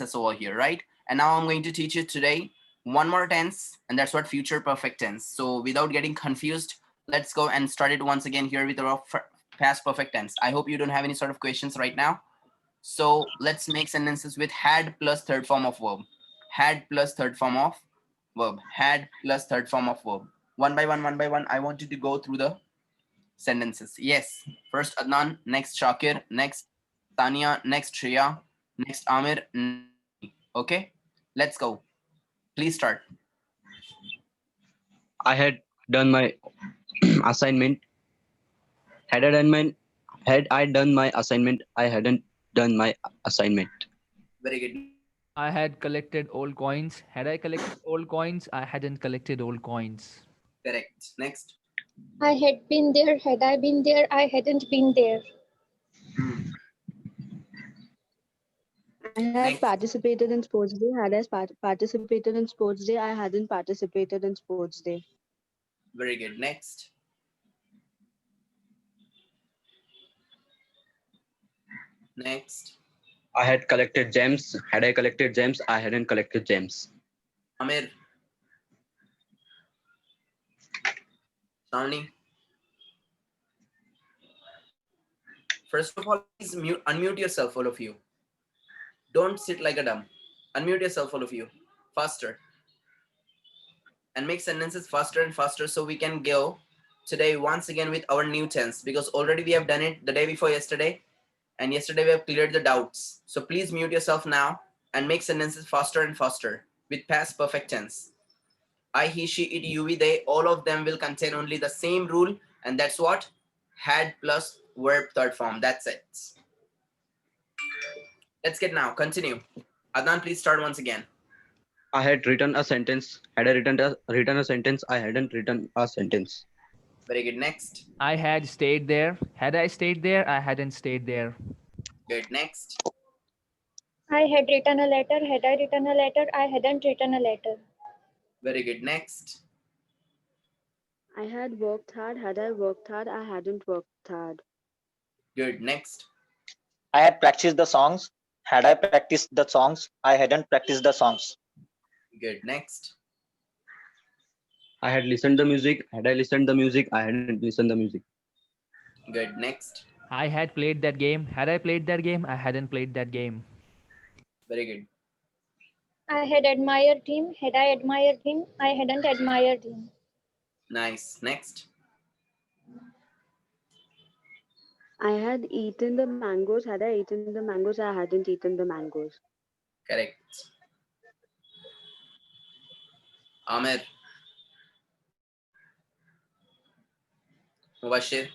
tenses over here, right? And now I'm going to teach you today one more tense, and that's what future perfect tense. So without getting confused, let's go and start it once again here with our past perfect tense. I hope you don't have any sort of questions right now. So let's make sentences with had plus third form of verb. Had plus third form of verb. Had plus third form of verb. One by one, I want you to go through the sentences. Yes. First Adnan, next Shakir, next Tanya, next Shreya, next Amir. Okay, let's go. Please start. I had done my assignment. Had I done my assignment, I hadn't done my assignment. Very good. I had collected all coins. Had I collected all coins, I hadn't collected all coins. Correct. Next. I had been there. Had I been there, I hadn't been there. I had Next. participated in sports day. Had I participated in sports day, I hadn't participated in sports day. Very good. Next. Next. I had collected gems. Had I collected gems, I hadn't collected gems. Amir. Shravani. First of all, please unmute yourself, all of you. Don't sit like a dumb. Unmute yourself, all of you. Faster. And make sentences faster and faster so we can go today once again with our new tense, because already we have done it the day before yesterday, and yesterday we have cleared the doubts. So please mute yourself now and make sentences faster and faster with past perfect tense. I, he, she, it, you, we, they, all of them will contain only the same rule, and that's what? Had plus verb third form. That's it. Let's get now. Continue. Adnan, please start once again. I had written a sentence. Had I written a sentence, I hadn't written a sentence. Very good. Next. I had stayed there. Had I stayed there, I hadn't stayed there. Good. Next. I had written a letter. Had I written a letter, I hadn't written a letter. Very good. Next. I had worked hard. Had I worked hard, I hadn't worked hard. Good. Next. I had practiced the songs. Had I practiced the songs, I hadn't practiced the songs. Good. Next. I had listened the music. Had I listened the music, I hadn't listened the music. Good. Next. I had played that game. Had I played that game, I hadn't played that game. Very good. I had admired him. Had I admired him, I hadn't admired him. Nice. Next. I had eaten the mangoes. Had I eaten the mangoes, I hadn't eaten the mangoes. Correct. Amir. Mubashir.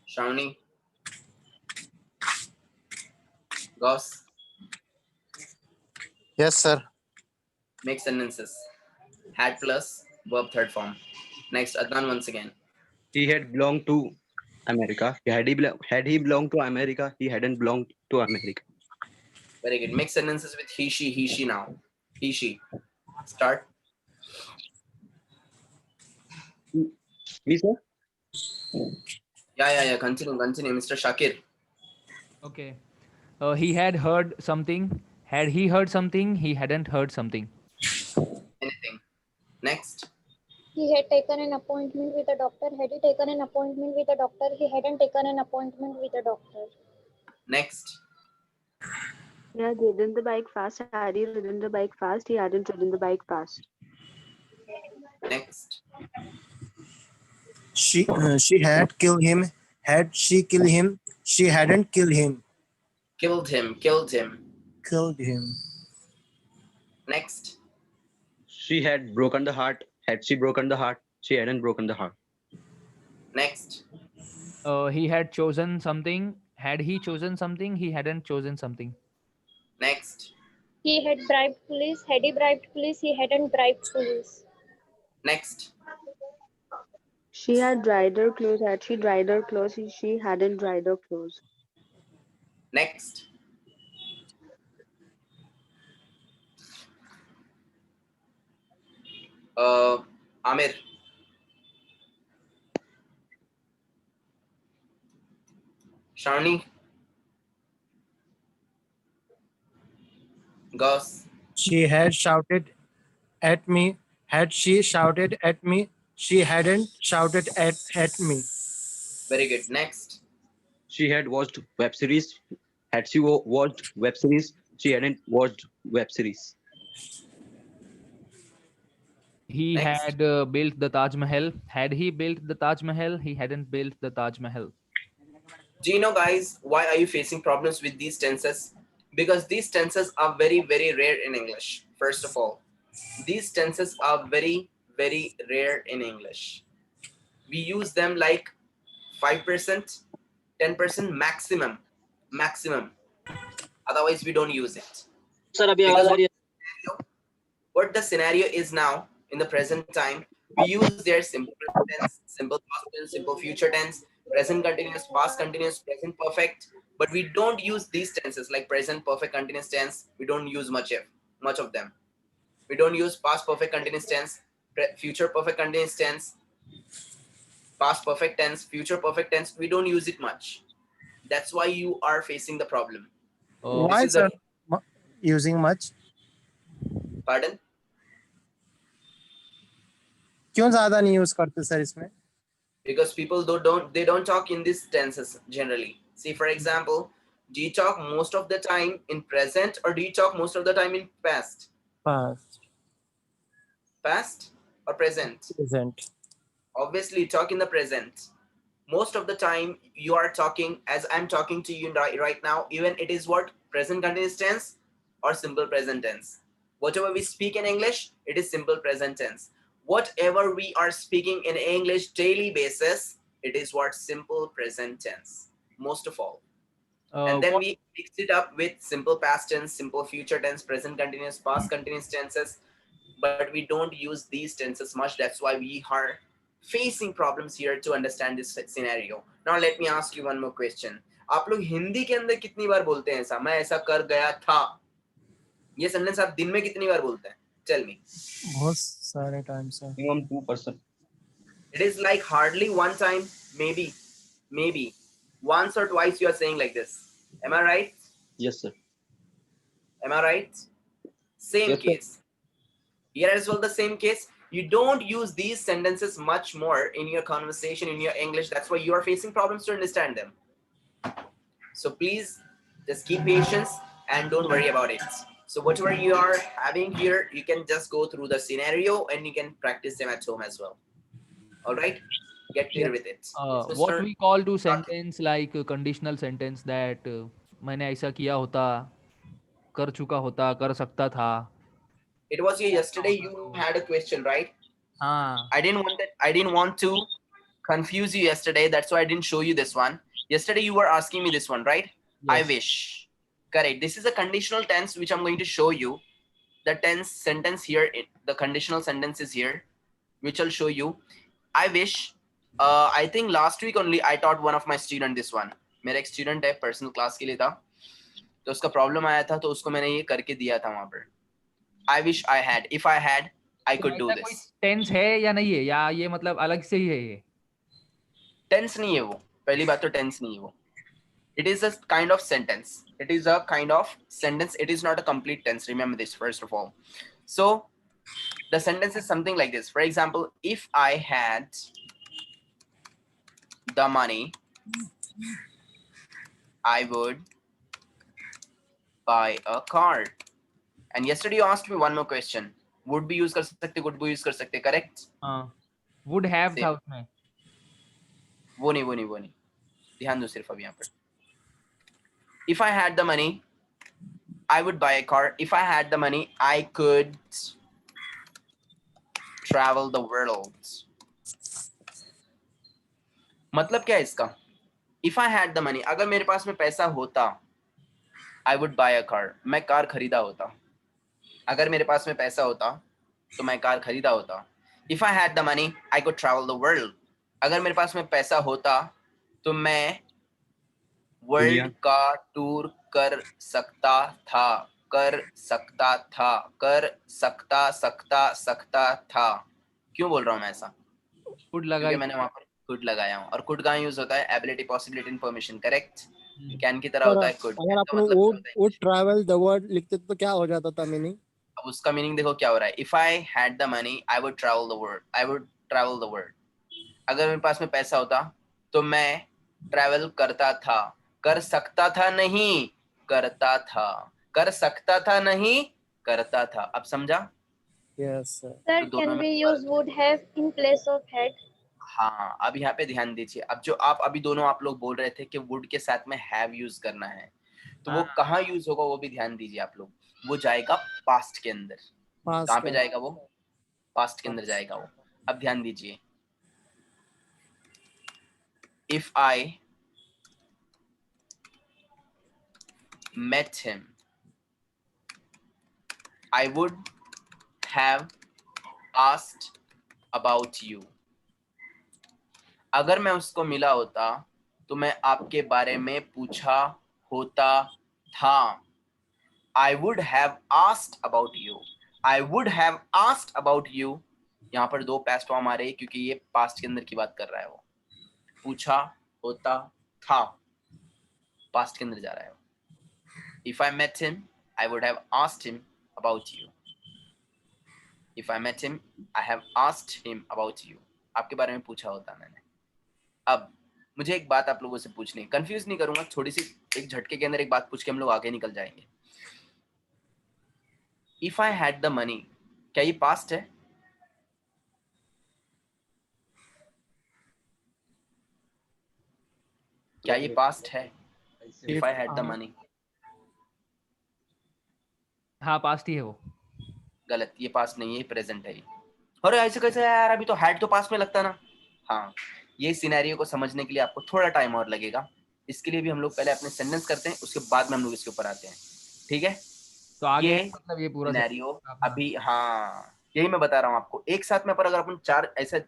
Shravani. Gauss. Yes, sir. Make sentences. Had plus verb third form. Next, Adnan once again. He had belonged to America. Had he belonged to America, he hadn't belonged to America. Very good. Make sentences with he, she now. He, she. Start. Me, sir? Yeah. Continue, Mr. Shakir. Okay. He had heard something. Had he heard something, he hadn't heard something. Anything. Next. He had taken an appointment with a doctor. Had he taken an appointment with a doctor, he hadn't taken an appointment with a doctor. Next. He had ridden the bike fast. Had he ridden the bike fast, he hadn't ridden the bike fast. Next. She had killed him. Had she killed him? She hadn't killed him. Killed him. Killed him. Next. She had broken the heart. Had she broken the heart, she hadn't broken the heart. Next. He had chosen something. Had he chosen something, he hadn't chosen something. Next. He had bribed police. Had he bribed police, he hadn't bribed police. Next. She had dried her clothes. Had she dried her clothes, she hadn't dried her clothes. Next. Amir. Shravani. Gauss. She had shouted at me. Had she shouted at me? She hadn't shouted at me. Very good. Next. She had watched web series. Had she watched web series? She hadn't watched web series. He Next. had built the Taj Mahal. Had he built the Taj Mahal? He hadn't built the Taj Mahal. Do you know, guys, why are you facing problems with these tenses? Because these tenses are very, very rare in English. First of all, these tenses are very, very rare in English. We use them like 5%, 10% maximum. Otherwise, we don't use it. Sir अभी Because आवाज आ रही है what the scenario is now in the present time, we use their simple present tense, simple past tense, simple future tense, present continuous, past continuous, present perfect, but we don't use these tenses like present perfect continuous tense. We don't use much of them. We don't use past perfect continuous tense, future perfect continuous tense, past perfect tense, future perfect tense. We don't use it much. That's why you are facing the problem. Why, This is sir? Using much? Pardon? क्यों ज्यादा नहीं use करते sir इसमें? Because people don't talk in these tenses generally. See, for example, do you talk most of the time in present or do you talk most of the time in past? Past, Past or present? present. Obviously, you talk in the present. Most of the time, you are talking as I'm talking to you right now. Even it is what present continuous tense or simple present tense. Whatever we speak in English, it is simple present tense. Whatever we are speaking in English daily basis, it is what simple present tense. Most of all. And then we mix it up with simple past tense, simple future tense, present continuous, past continuous tenses. But we don't use these tenses much. That's why we are facing problems here to understand this scenario. Now let me ask you one more question. आप लोग हिंदी के अंदर कितनी बार बोलते हैं ऐसा? मैं ऐसा कर गया था. ये सेंटेंस आप दिन में कितनी बार बोलते हैं? Tell me. बहुत सारे time sir. Minimum 2%. It is like hardly one time, maybe once or twice you are saying like this. Am I right? Yes, sir. Am I right? Same Yes, sir. case. Here as well, the same case. You don't use these sentences much more in your conversation, in your English. That's why you are facing problems to understand them. So please just keep patience and don't worry about it. So whatever you are having here, you can just go through the scenario and you can practice them at home as well. All right? Get clear with it. Yes, What Mr. we call to sentence like conditional sentence that मैंने ऐसा किया होता, कर चुका होता, कर सकता था. It was yesterday you had a question, right? हाँ. I didn't want to confuse you yesterday. That's why I didn't show you this one. Yesterday you were asking me this one, right? I Yes. wish. Correct. This is a conditional tense which I'm going to show you. The tense sentence here, the conditional sentence is here, which I'll show you. I wish. I think last week only I taught one of my student this one. मेरा एक student है, personal class के लिए था. तो उसका problem आया था, तो उसको मैंने ये करके दिया था वहाँ पर. I wish I had. If I had, I could do ऐसा कोई this. टेंस है या नहीं है, या ये मतलब अलग से ही है ये? Tense नहीं है वो. पहली बात तो tense नहीं है वो. It is a kind of sentence. It is a kind of sentence. It is not a complete tense. Remember this first of all. So the sentence is something like this. For example, if I had the money, I would buy a car. And yesterday you asked me one more question. Would be use कर सकते, would be use कर सकते, correct? हाँ. Would have Same. था उसमें. वो नहीं. ध्यान दो सिर्फ अब यहाँ पर. If I had the money, I would buy a car. If I had the money, I could travel the world. मतलब क्या है इसका? If I had the money, अगर मेरे पास में पैसा होता, I would buy a car. मैं कार खरीदा होता. अगर मेरे पास में पैसा होता, तो मैं कार खरीदा होता. If I had the money, I could travel the world. अगर मेरे पास में पैसा होता, तो मैं वर्ल्ड का टूर कर सकता था. क्यों बोल रहा हूँ मैं ऐसा? Would लगा. क्योंकि मैंने वहां पर could लगाया हूँ. और could का यूज होता है ability, possibility, information. Correct? Can की तरह पर होता है could. अगर इसका अपन मतलब क्या would होता है would travel the word लिखते तो क्या हो जाता था मीनिंग? अब उसका मीनिंग देखो क्या हो रहा है. If I had the money, I would travel the world. I would travel the world. अगर मेरे पास में पैसा होता तो मैं ट्रैवल करता था. कर सकता था नहीं, करता था. कर सकता था नहीं, करता था. अब समझा? Yes sir. Sir, तो दोनों can में we use फर्क है. would have in place of had? हाँ, अब यहाँ पे ध्यान दीजिए. अब जो आप अभी दोनों आप लोग बोल रहे थे कि वुड के साथ में हैव यूज करना है, तो वो कहाँ यूज होगा वो भी ध्यान दीजिए आप लोग. वो जाएगा पास्ट के अंदर. Past कहाँ पे tense. जाएगा वो? पास्ट के अंदर जाएगा वो. अब ध्यान दीजिए. If I met him, I would have asked about you. अगर मैं उसको मिला होता तो मैं आपके बारे में पूछा होता था. I would have asked about you. I would have asked about you. यहाँ पर दो पास्ट फॉर्म आ रहे हैं क्योंकि ये पास्ट के अंदर की बात कर रहा है. वो पूछा होता था, पास्ट के अंदर जा रहा है. If I met him, I would have asked him about you. If I met him, I have asked him about you. आपके बारे में पूछा होता मैंने. अब मुझे एक बात आप लोगों से पूछनी है. कंफ्यूज नहीं करूंगा, थोड़ी सी एक झटके के अंदर एक बात पूछ के हम लोग आगे निकल जाएंगे. If I had the money, क्या ये पास्ट है? क्या ये पास्ट है? If I had the money. हाँ पास्ट ही है वो. गलत, ये पास्ट नहीं है, प्रेजेंट है ये. अरे ऐसे कैसे यार, अभी तो हैड तो पास्ट में लगता ना. हाँ, ये सिनेरियो को समझने के लिए आपको थोड़ा टाइम और लगेगा. इसके लिए भी हम लोग पहले अपने सेंटेंस करते हैं, उसके बाद में हम लोग इसके ऊपर आते हैं. ठीक है? तो आगे ये मतलब ये पूरा सिनेरियो अपना- अभी, हाँ यही मैं बता रहा हूँ आपको. एक साथ में पर अगर अपन चार ऐसे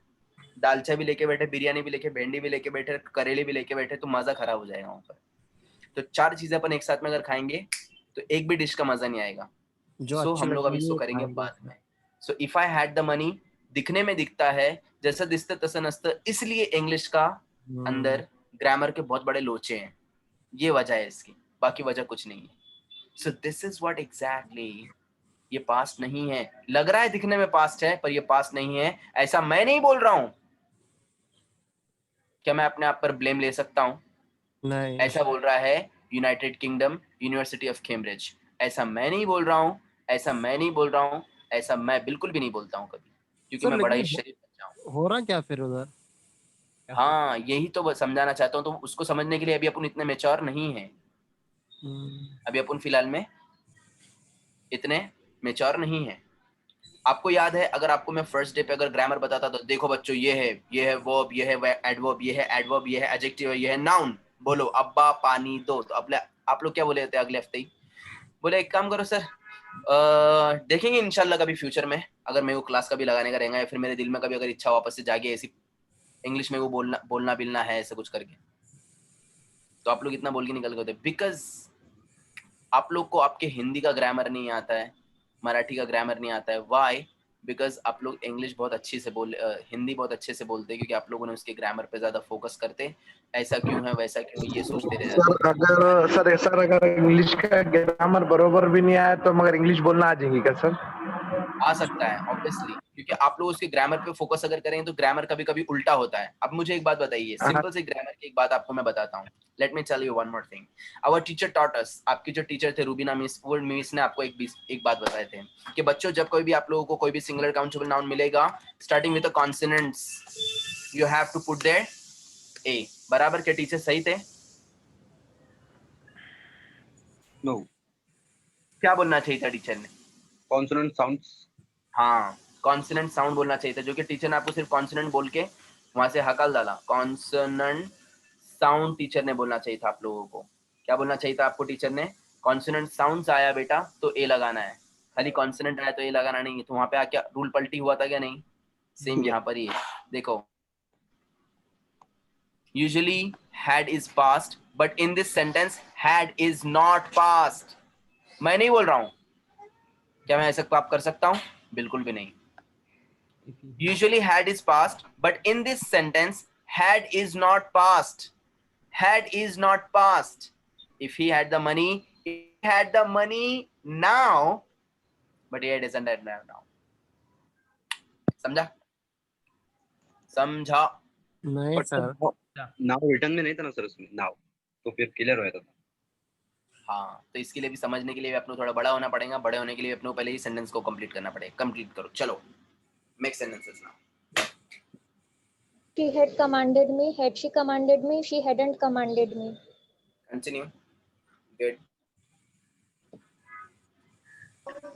दालचा भी लेके बैठे, बिरयानी भी लेके, भिंडी भी लेके बैठे, करेले भी लेके बैठे, तो मजा खराब हो जाएगा वहाँ पर. तो चार चीजें अपन एक साथ में अगर खाएंगे तो एक भी डिश का मजा नहीं आएगा. जो सो अच्छी हम लोग अभी लगेगी इसको वो करेंगे खाएंगे. बाद में. So if I had the money, दिखने में दिखता है, जैसा दिसतं तसं नसतं, इसलिए इंग्लिश का अंदर ग्रामर के बहुत बड़े लोचे हैं. ये वजह है इसकी, बाकी वजह कुछ नहीं है. So this is what exactly. ये पास्ट नहीं है. लग रहा है दिखने में पास्ट है, पर ये पास्ट नहीं है. ऐसा मैं नहीं बोल रहा हूं. क्या मैं अपने आप पर ब्लेम ले सकता हूं? नहीं. ऐसा बोल रहा है United kingdom, university of Cambridge. ऐसा मैं नहीं बोल रहा हूं. ऐसा मैं नहीं बोल रहा हूं. ऐसा मैं बिल्कुल भी नहीं बोलता हूं कभी, क्योंकि सर मैं बड़ा ही लेकिन शरीफ बच्चा हूं. हो रहा क्या फिर उधर? हाँ, यही तो समझाना चाहता हूँ. तो उसको समझने के लिए अभी अपन इतने मेच्योर नहीं है. अभी अपन फिलहाल में इतने मेच्योर नहीं है. आपको याद है, अगर आपको मैं फर्स्ट डे पे अगर ग्रामर बताता तो देखो बच्चों, ये है वर्ब, ये है एडवर्ब, ये है एडवर्ब, ये है एडजेक्टिव, ये है नाउन. बोलो अब्बा पानी दो. तो आप लोग क्या बोले थे अगले हफ्ते ही? बोले एक काम करो सर, देखेंगे इंशाल्लाह कभी फ्यूचर में, अगर मेरे को क्लास का भी लगाने का रहेगा, या फिर मेरे दिल में कभी अगर इच्छा वापस से जागे ऐसी इंग्लिश में वो बोलना बिलना है ऐसा कुछ करके, तो आप लोग इतना बोल के निकल गए थे. बिकॉज आप लोग को आपके हिंदी का ग्रामर नहीं आता है, मराठी का ग्रामर नहीं आता है. व्हाई? बिकॉज आप लोग इंग्लिश बहुत अच्छी से हिंदी बहुत अच्छे से बोलते हैं, क्योंकि आप लोगों ने उसके ग्रामर पे ज्यादा फोकस करते. ऐसा क्यों है, वैसा क्यों, ये सोचते रहते. सर अगर इंग्लिश का ग्रामर बरोबर भी नहीं आया तो मगर इंग्लिश बोलना आ जाएगी क्या सर? आ सकता है ऑब्वियसली, क्योंकि आप लोग उसके ग्रामर पे फोकस अगर करेंगे तो ग्रामर कभी कभी उल्टा होता है. अब मुझे एक बात बताइए, सिंपल से ग्रामर की एक बात आपको मैं बताता हूँ. Let me tell you one more thing. Our teacher taught us. आपके जो टीचर थे रूबीना मिस, वो मिस ने आपको एक बात बताए थे कि बच्चों, जब कोई भी आप लोगों को कोई भी सिंगुलर काउंटेबल नाउन मिलेगा starting with the consonants, you have to put there a. बराबर के टीचर सही थे? No. क्या बोलना चाहिए था टीचर ने? Consonant sounds. हाँ, कॉन्सोनेंट साउंड बोलना चाहिए था, जो कि टीचर ने आपको सिर्फ कॉन्सोनेंट बोल के वहां से हकल डाला. कॉन्सोनेंट साउंड टीचर ने बोलना चाहिए था आप लोगों को. क्या बोलना चाहिए था आपको टीचर ने? कॉन्सोनेंट साउंड्स आया बेटा तो ए लगाना है. खाली कॉन्सोनेंट आया तो ए लगाना नहीं है. तो वहां पे क्या रूल पलटी हुआ था क्या? नहीं. सेम यहाँ पर ही है. देखो, usually had is past, but in this sentence had is not past. मैं नहीं बोल रहा हूं. क्या मैं ऐसा पाप कर सकता हूं? बिल्कुल भी नहीं. Usually had is past, but in this sentence had is not past. Had is not past. If he had the money, he had the money now, but he doesn't have now. समझा? समझा? नहीं sir now return में नहीं था ना sir उसमें now, तो फिर क्लियर हो जाता था। हाँ, तो इसके लिए भी समझने के लिए भी अपने को थोड़ा बड़ा होना पड़ेगा। बड़े होने के लिए अपने को पहले ही सेंटेंस को कंप्लीट करना पड़ेगा। कंप्लीट करो, चलो। Make sentences now. She had commanded me. Had she commanded me? She hadn't commanded me. Continue. Good.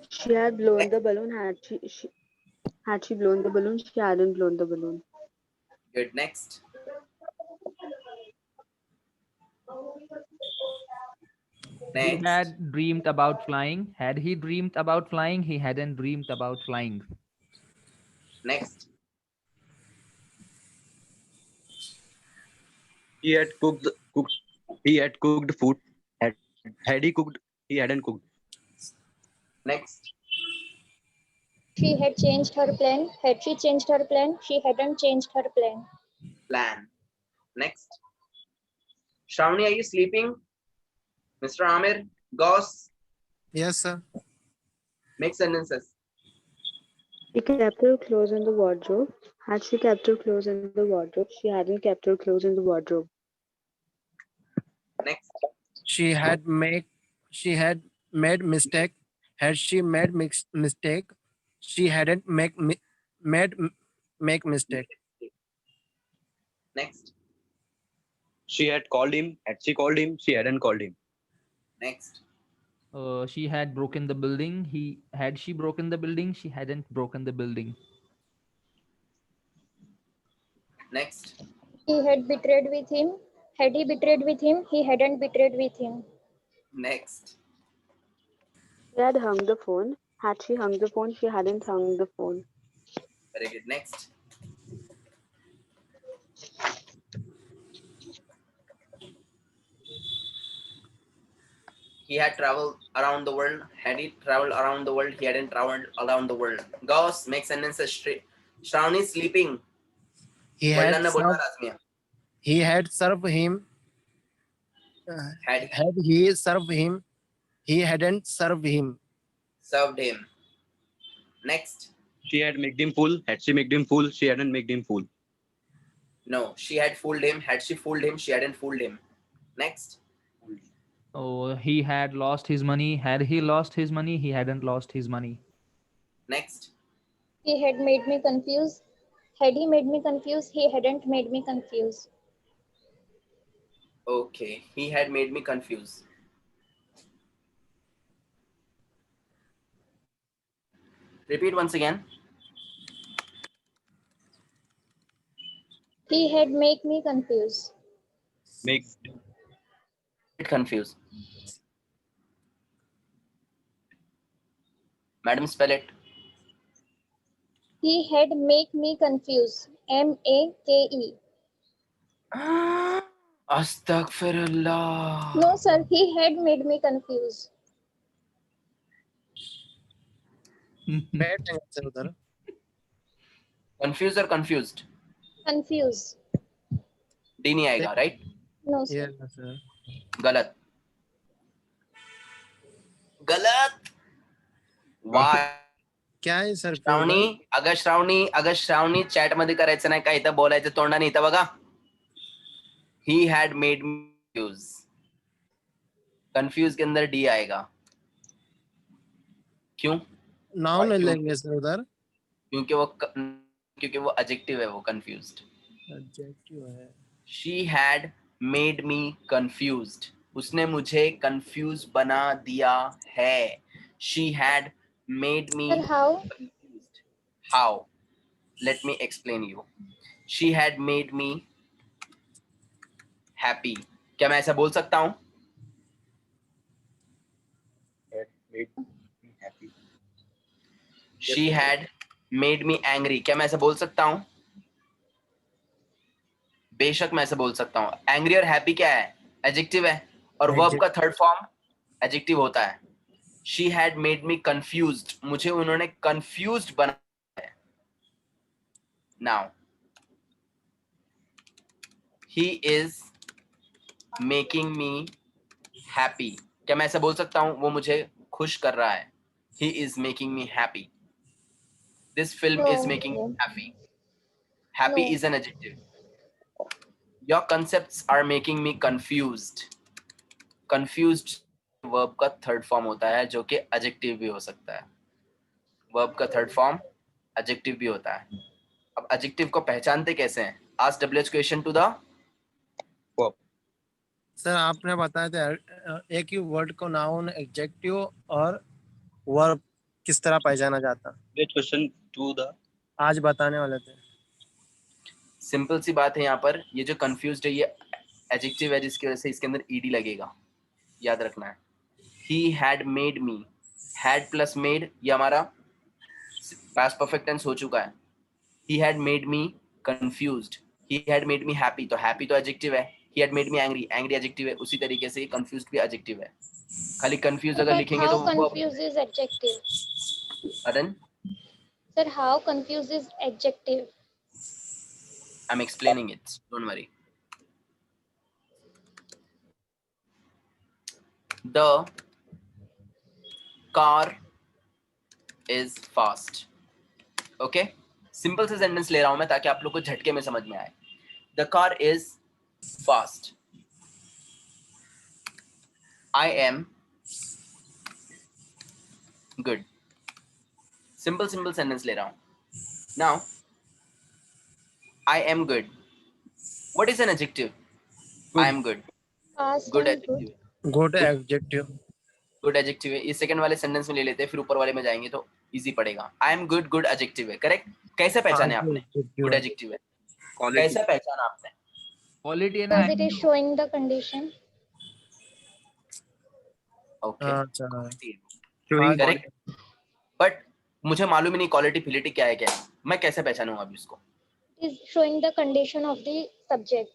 She had blown the balloon. Had she blown the balloon? She hadn't blown the balloon. Good. Next. He Next. had dreamed about flying. Had he dreamed about flying? He hadn't dreamed about flying. Next. He had cooked food. Had he cooked? He hadn't cooked. Next. She had changed her plan. Had she changed her plan? She hadn't changed her plan. Plan. Next. Shravani, are you sleeping? Mr. Amir, Gauss, yes sir. make sentences. She kept her clothes in the wardrobe. Had she kept her clothes in the wardrobe? She hadn't kept her clothes in the wardrobe. Next. She had made mistake. Had she made mistake? She hadn't make mistake. Next. She had called him. Had she called him? She hadn't called him. Next. She had broken the building. Had she broken the building? She hadn't broken the building. Next. He had betrayed with him. Had he betrayed with him? He hadn't betrayed with him. Next. She had hung the phone. Had she hung the phone? She hadn't hung the phone. Very good. Next. He had traveled around the world. Had he traveled around the world? He hadn't traveled around the world. Gauss, make sentences straight. Shravani is sleeping. He वडिलांना बोलवा लाजमी है. had served him. Had Had he served him? He hadn't served him. served him. Next. She had made him fool. Had she made him fool? She hadn't made him fool. No, she had fooled him. Had she fooled him? She hadn't fooled him. Next. Oh, he had lost his money. Had he lost his money? He hadn't lost his money. Next. He had made me confused. Had he made me confused? He hadn't made me confused. Okay. He had made me confused. Repeat once again. He had made me confused. Make Confused. Madam, spell it. He had make me confused. M-A-K-E. Astaghfirullah. No, sir. He had made me confused. Bad answer उधर. Confused or confused? Confused. D नहीं आएगा, right? No, sir. Yes sir. गलत. गलत. Why? क्या है sir? अगर Shravani chat मध्ये करायचं नाही का, इथं बोलायचं तोंडाने, इथं बघा. He had made me confused. Confused के अंदर D आएगा. क्यों? नाउन क्यों? लेंगे सर उधर. क्योंकि वो adjective है, वो confused. Adjective है. She had made me confused. उसने मुझे confused बना दिया है. She had made me Sir, how? confused. How? Let me explain you. She had made me happy. क्या मैं ऐसा बोल सकता हूँ? made me happy. She had made me angry. क्या मैं ऐसा बोल सकता हूँ? बेशक मैं ऐसा बोल सकता हूँ. Angry और happy क्या है? Adjective है. और verb का third form adjective होता है. She had made me confused. मुझे उन्होंने confused बनाया है. Now, he is making me happy. क्या मैं ऐसा बोल सकता हूँ वो मुझे खुश कर रहा है? He is making me happy. This film is making me happy. Happy No. is an adjective. Your concepts are making me confused. Confused verb का third form होता है जो कि adjective भी हो सकता है. Verb का third form adjective भी होता है. अब adjective को पहचानते कैसे हैं? Ask WH question to the sir आपने बताया था एक ही वर्ड को नाउन एडजेक्टिव और वर्ब किस तरह पहचाना जाता, Which question to the आज बताने वाले थे। सिंपल सी बात है यहाँ पर, ये जो कंफ्यूज्ड है ये एडजेक्टिव है जिसकी वजह से इसके अंदर ईडी लगेगा, याद रखना है. He had made me, had plus made ये हमारा पास्ट परफेक्ट टेंस हो चुका है. He had made me confused, he had made me happy, तो हैप्पी तो एडजेक्टिव है. He had made me angry, angry adjective है. उसी तरीके से कंफ्यूज्ड भी एडजेक्टिव है. खाली कंफ्यूज अगर But लिखेंगे how तो वो confused is adjective? अदन Sir, how confused is adjective? I'm explaining it, don't worry. The car is fast. Okay? Simple से सेंटेंस ले रहा हूं मैं ताकि आप लोग को झटके में समझ में आए. The car is fast. I am good. Simple sentence ले रहा हूं. Now, I am good. What is an adjective? I am good. Past Good and good. adjective. Good adjective, good adjective है. ये सेकंड वाले सेंटेंस में ले लेते हैं, फिर ऊपर वाले में जाएंगे तो इजी पड़ेगा. I am good, good adjective है. करेक्ट. कैसे पहचाने आपने गुड एडजेक्टिव है? quality? कैसे पहचाना आपने? क्वालिटी है ना Because it is showing the condition. Okay अच्छा Showing करेक्ट. बट मुझे मालूम ही नहीं क्वालिटी फिलिटी क्या है, क्या है. मैं कैसे पहचानूंगा अभी उसको? It is showing the condition of the subject.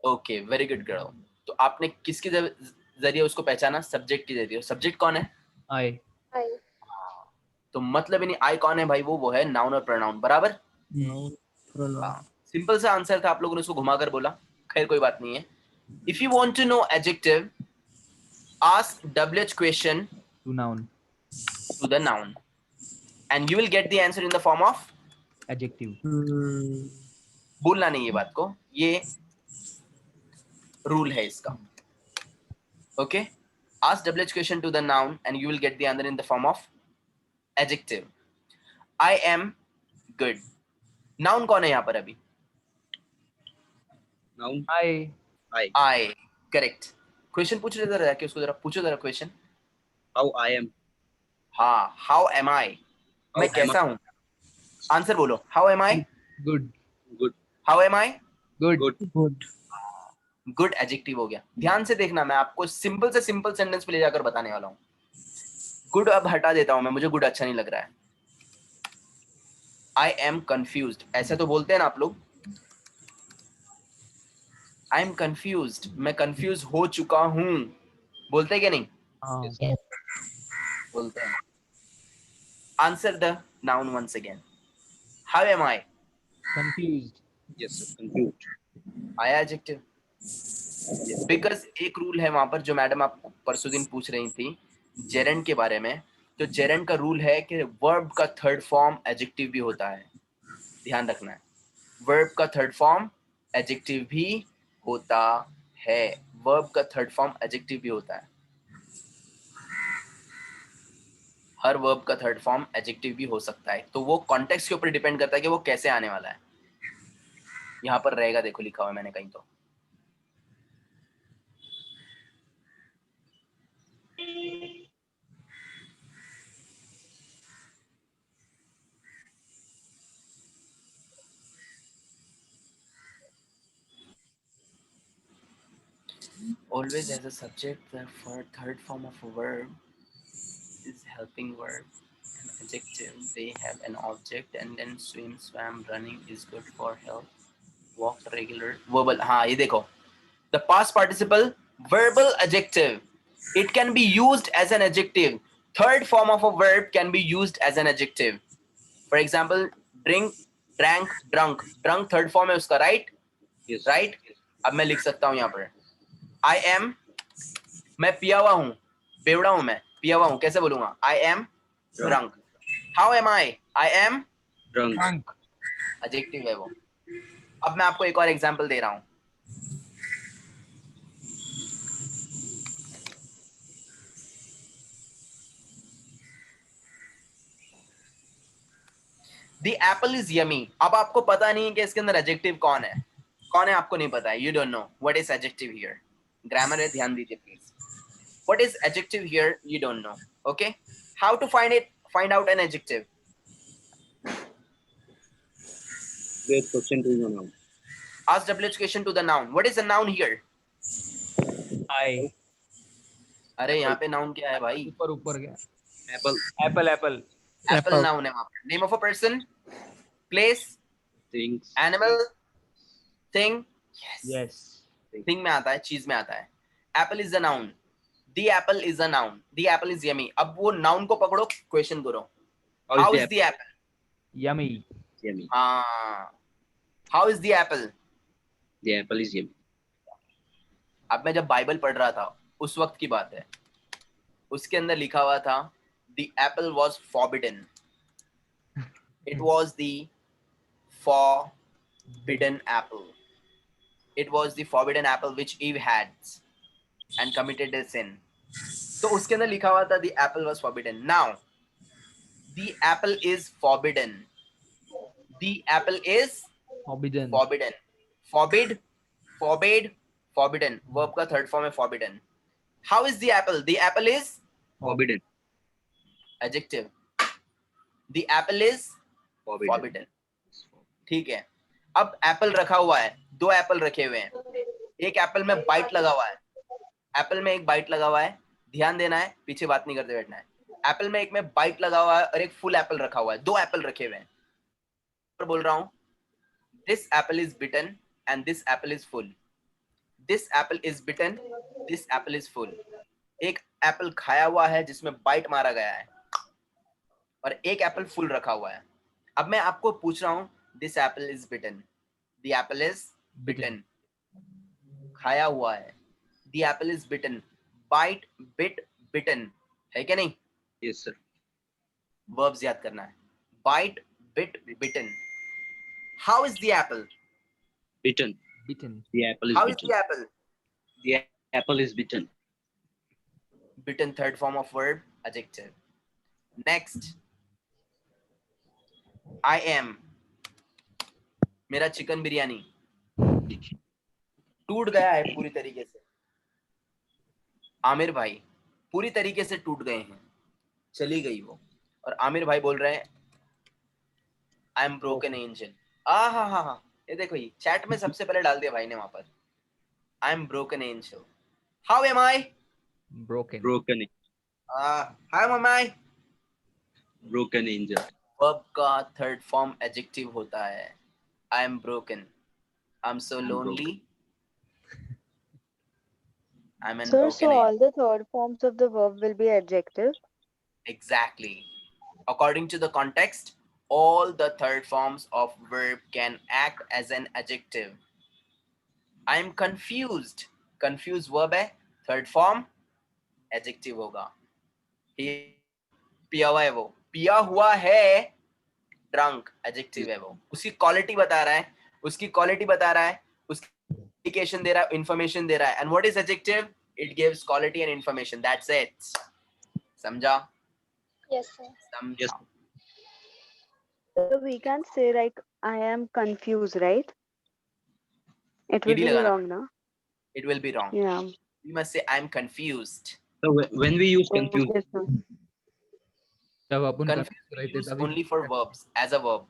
Okay very good girl. तो आपने किसके जरिए उसको पहचाना? सब्जेक्ट के जरिए. सब्जेक्ट कौन है? आई. I. तो मतलब ही नहीं. आई कौन है भाई? वो है नाउन और प्रोनाउन. बराबर. सिंपल सा आंसर था, आप लोगों ने उसको घुमाकर बोला. खैर कोई बात नहीं है. If you want to know adjective, ask WH question to noun to the noun and you will get the answer in the form of adjective. भूलना नहीं ये बात को, ये रूल है इसका. Okay. ask WH question to the noun and you will get the answer in the form of adjective. I am good. noun कौन है यहाँ पर अभी? noun I. I. correct. Question पूछ रहे जरा जाके उसको जरा पूछो जरा क्वेश्चन. how I am हाँ, how am I? मैं am कैसा हूँ? आंसर बोलो. how am I? Good. good how am I? Good. Good good adjective हो गया. ध्यान से देखना, मैं आपको सिंपल से सिंपल सेंटेंस पे ले जाकर बताने वाला हूँ. गुड अब हटा देता हूं मैं, मुझे गुड अच्छा नहीं लग रहा है. आई एम कंफ्यूज्ड, ऐसे तो बोलते हैं ना आप लोग. आई एम कंफ्यूज्ड, मैं कंफ्यूज हो चुका हूं. बोलते हैं क्या नहीं? बोलते हैं. Answer the noun once again. How am I? Confused. yes sir confused आया एडजेक्टिव. बिकॉज एक रूल है वहां पर जो मैडम आप परसों दिन पूछ रही थी जेरेंड के बारे में. तो जेरेंड का रूल है कि वर्ब का थर्ड फॉर्म एडजेक्टिव भी होता है. ध्यान रखना है. वर्ब का थर्ड फॉर्म एडजेक्टिव भी होता है. वर्ब का थर्ड फॉर्म एडजेक्टिव भी होता है. हर वर्ब का थर्ड फॉर्म एडजेक्टिव भी हो सकता है. तो वो कॉन्टेक्स्ट के ऊपर डिपेंड करता है कि वो कैसे आने वाला है. यहाँ पर रहेगा, देखो लिखा हुआ है मैंने कहीं तो. Always as a subject, the third form of a verb is helping verb. An adjective, they have an object, and then swim, swam, running is good for health. Walked regular. Verbal. हाँ ये देखो. The past participle verbal adjective. It can be used as an adjective. Third form of a verb can be used as an adjective. For example, drink, drank, drunk. Drunk third form है उसका, right? yes Right? अब मैं लिख सकता हूँ यहाँ पर. I am मैं पिया हुआ हूँ, बेवड़ा हूँ मैं, पिया हुआ हूँ, कैसे बोलूंगा? I am drunk. How am I am drunk. Adjective है वो. अब मैं आपको एक और एग्जांपल दे रहा हूँ. The apple is yummy. अब आपको पता नहीं कि इसके अंदर एडजेक्टिव कौन है आपको नहीं पता है. You don't know what is adjective here. Grammar है, ध्यान दीजिए please. What is adjective here? You don't know. Okay. How to find it? Find out an adjective. Wait, question to you now. Ask WH question to the noun. What is the noun here? I. अरे यहाँ पे noun क्या है भाई? ऊपर गया. Apple. Apple. Apple noun है वहाँ पे. Name of a person, place, Things. animal, thing. Yes. Thing में आता है, चीज में आता है. Apple is a noun. The apple is a noun. The apple is yummy. अब वो noun को पकड़ो, question करो. How is the apple? Yummy. Yummy. हाँ. How is the apple? The apple is yummy. अब मैं जब बाइबल पढ़ रहा था उस वक्त की बात है, उसके अंदर लिखा हुआ था the apple was forbidden. It was the forbidden apple. It was the forbidden apple which Eve had and committed a sin. तो उसके अंदर लिखा हुआ था the apple was forbidden. Now the apple is forbidden. The apple is Forbidden. forbidden. Forbidden. Verb का third form है forbidden. How is the apple? The apple is Forbidden. adjective. The apple is Forbidden. forbidden. ठीक है. अब Apple रखा हुआ है, 2 Apple रखे हुए हैं. एक एप्पल में बाइट लगा हुआ है. एप्पल में एक बाइट लगा हुआ है, ध्यान देना है, पीछे बात नहीं करते बैठना है. एप्पल में एक में बाइट लगा हुआ है और एक फुल एप्पल रखा हुआ है. 2 एप्पल रखे हुए हैं. बोल रहा हूँ, this apple is bitten and this apple is full. This apple is bitten, this apple is full. एक एप्पल खाया हुआ है जिसमें बाइट मारा गया है और एक एप्पल फुल रखा हुआ है. अब मैं आपको पूछ रहा हूँ, this apple is bitten. The apple is bitten. खाया हुआ है. The apple is bitten. Bite, bit, bitten. है क्या नहीं? Yes, sir. Verbs याद करना है. Bite, bit, bitten. How is the apple? Bitten. Bitten. The apple is How is bitten. the apple? The apple is bitten. Bitten, third form of verb, adjective. Next. I am. मेरा chicken biryani टूट गया है पूरी तरीके से. आमिर भाई पूरी तरीके से टूट गए हैं, चली गई वो. और आमिर भाई बोल रहे हैं आई एम ब्रोकन एंजल. हाँ, ये देखो, ये चैट में सबसे पहले डाल दिया भाई ने वहां पर. I am broken angel. How am I? Broken. Broken. How am I? Broken angel. Verb का थर्ड फॉर्म एडजेक्टिव होता है. I am broken. I am so lonely. I am an Sir, so broken. all the third forms of the verb will be adjective. Exactly. According to the context, all the third forms of verb can act as an adjective. I am confused. Confused verb है, third form adjective होगा. पिया हुआ है वो. पिया हुआ है, drunk adjective है वो. उसकी quality बता रहा है, उसकी indication दे रहा है, information दे रहा है. And what is adjective? It gives quality and information. That's it. समझा? Yes, sir. Yes. So we can say like I am confused, right? It will ED be लगाना. wrong, no? It will be wrong. Yeah. You must say I'm confused. So when we use confused, Okay, sir. जब अपन Confused confused रहते used तभी only for verbs, as a verb.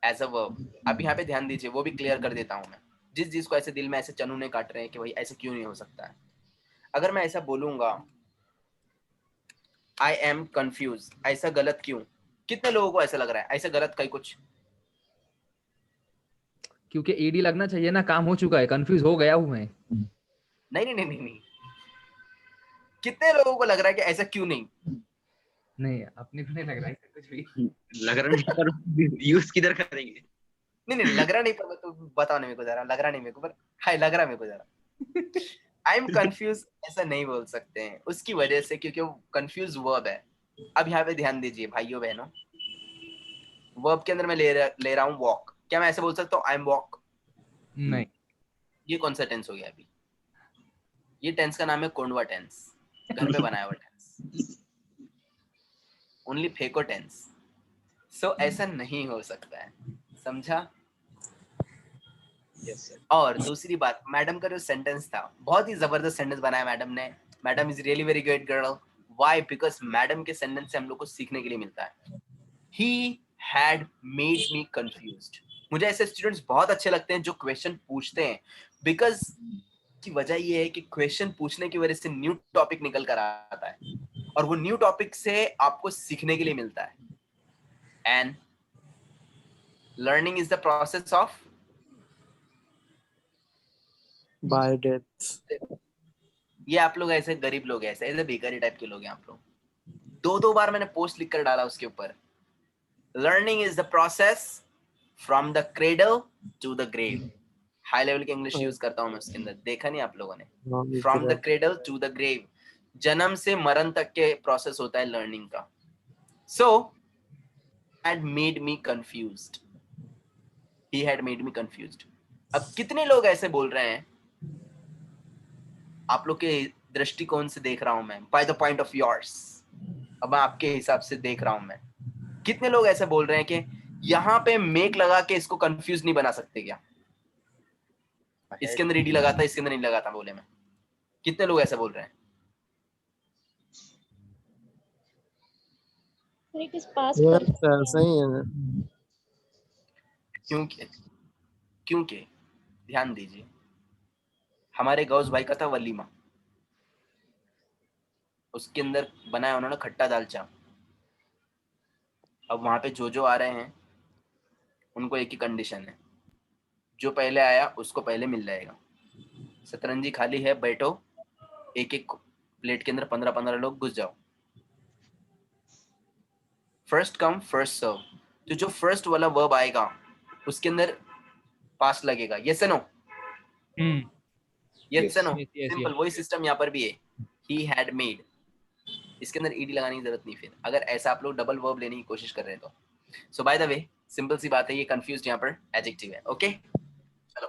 As a verb. अब यहाँ पे ध्यान दीजिए, वो भी क्लियर कर देता हूँ मैं. जिस चीज को ऐसे दिल में ऐसे चनूने काट रहे हैं कि भाई ऐसे क्यों नहीं हो सकता है. अगर मैं ऐसा बोलूंगा I am confused, ऐसा गलत क्यों? कितने लोगों को ऐसा लग रहा है ऐसा गलत कहीं कुछ? क्योंकि ईडी लगना चाहिए ना, काम हो चुका है, कंफ्यूज हो गया हूं मैं. नहीं. कितने लोगों को लग रहा है कि ऐसा क्यों नहीं? नहीं, अपने को नहीं लग रहा है कुछ भी. लग रहा नहीं पर यूज किधर करेंगे? नहीं लग रहा नहीं, पर तो बताओ नहीं मेरे को जरा. लग रहा नहीं मेरे को, पर हाय लग रहा मेरे को जरा. आई एम कंफ्यूज ऐसा नहीं बोल सकते हैं उसकी वजह से, क्योंकि वो कंफ्यूज वर्ब है। अब यहाँ पे ध्यान दीजिए भाइयों बहनों, वर्ब के अंदर मैं ले रहा हूँ वॉक। क्या मैं ऐसे बोल सकता हूँ आई एम वॉक? नहीं। ये कौन सा टेंस हो गया अभी? ये टेंस का नाम है कोंडवा टेंस, घर पे बनाया हुआ टेंस, ओनली फेको टेंस। सो ऐसा नहीं हो सकता है, समझा? Yes, sir. और दूसरी बात, मैडम का जो सेंटेंस था बहुत ही जबरदस्त सेंटेंस बनाया मैडम ने। Madam is really very good girl. Why? Because madam के सेंटेंस से हम लोग को सीखने के लिए मिलता है। He had made me confused. मुझे ऐसे स्टूडेंट्स बहुत अच्छे लगते हैं जो क्वेश्चन पूछते हैं, बिकॉज की वजह ये है कि क्वेश्चन पूछने की वजह से न्यू टॉपिक निकल कर आता है, और वो न्यू टॉपिक से आपको सीखने के लिए मिलता है। And learning is the process of By death. ये आप लोग ऐसे गरीब लोग हैं, ऐसे बेकारी टाइप के लोग हैं आप लोग। दो बार मैंने पोस्ट लिख कर डाला उसके ऊपर। Learning is the process from the cradle to the grave. High level की इंग्लिश यूज करता हूं मैं उसके अंदर, देखा नहीं आप लोगों ने? From the cradle to the grave, जन्म से मरण तक के प्रोसेस होता है लर्निंग का। So had made me confused, he had made me confused. अब कितने लोग ऐसे बोल रहे हैं, आप लोग के दृष्टिकोण से देख रहा हूं मैं, by the point of yours, अब मैं आपके हिसाब से देख रहा हूं मैं, कितने लोग ऐसे बोल रहे हैं कि यहाँ पे मेक लगा के इसको कंफ्यूज नहीं बना सकते क्या? इसके अंदर ईडी लगाता, इसके अंदर नहीं लगाता बोले मैं। कितने लोग ऐसे बोल रहे हैं? Sir, it is past Yes, perfect sir. tense. सही है. क्योंकि ध्यान दीजिए, हमारे गौस भाई का था वलीमा, उसके अंदर बनाया उन्होंने खट्टा दाल चाप। अब वहां पे जो आ रहे हैं उनको एक ही कंडीशन है, जो पहले आया उसको पहले मिल जाएगा। सतरंजी खाली है, बैठो, एक एक प्लेट के अंदर 15-15 लोग घुस जाओ। First come first serve. तो जो फर्स्ट वाला वर्ब आएगा उसके अंदर पास लगेगा। Yes no? Yes no? Simple वही सिस्टम यहाँ पर भी है। ही हैड मेड, इसके अंदर ईडी लगाने की जरूरत नहीं फिर, अगर ऐसा आप लोग डबल वर्ब लेने की कोशिश कर रहे हैं तो। सो बाय द वे, सिंपल सी बात है, ये कंफ्यूज्ड यहाँ पर एडजेक्टिव है। ओके चलो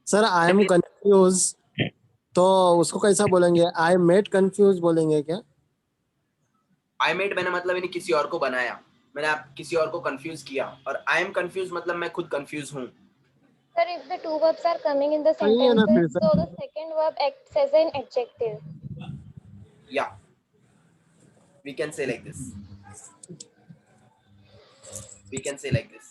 सर आई एम कंफ्यूज, तो उसको कैसा बोलेंगे? आई मेड कंफ्यूज बोलेंगे क्या? आई मेड मैंने मतलब इन्हें किसी और को बनाया, मैंने आप किसी और को कंफ्यूज किया, और आई एम कंफ्यूज मतलब मैं खुद कंफ्यूज हूँ। Sir, if the two verbs are coming in the सही है ना फिर sentences, so the second verb acts as an adjective. या we can say like this, we can say like this,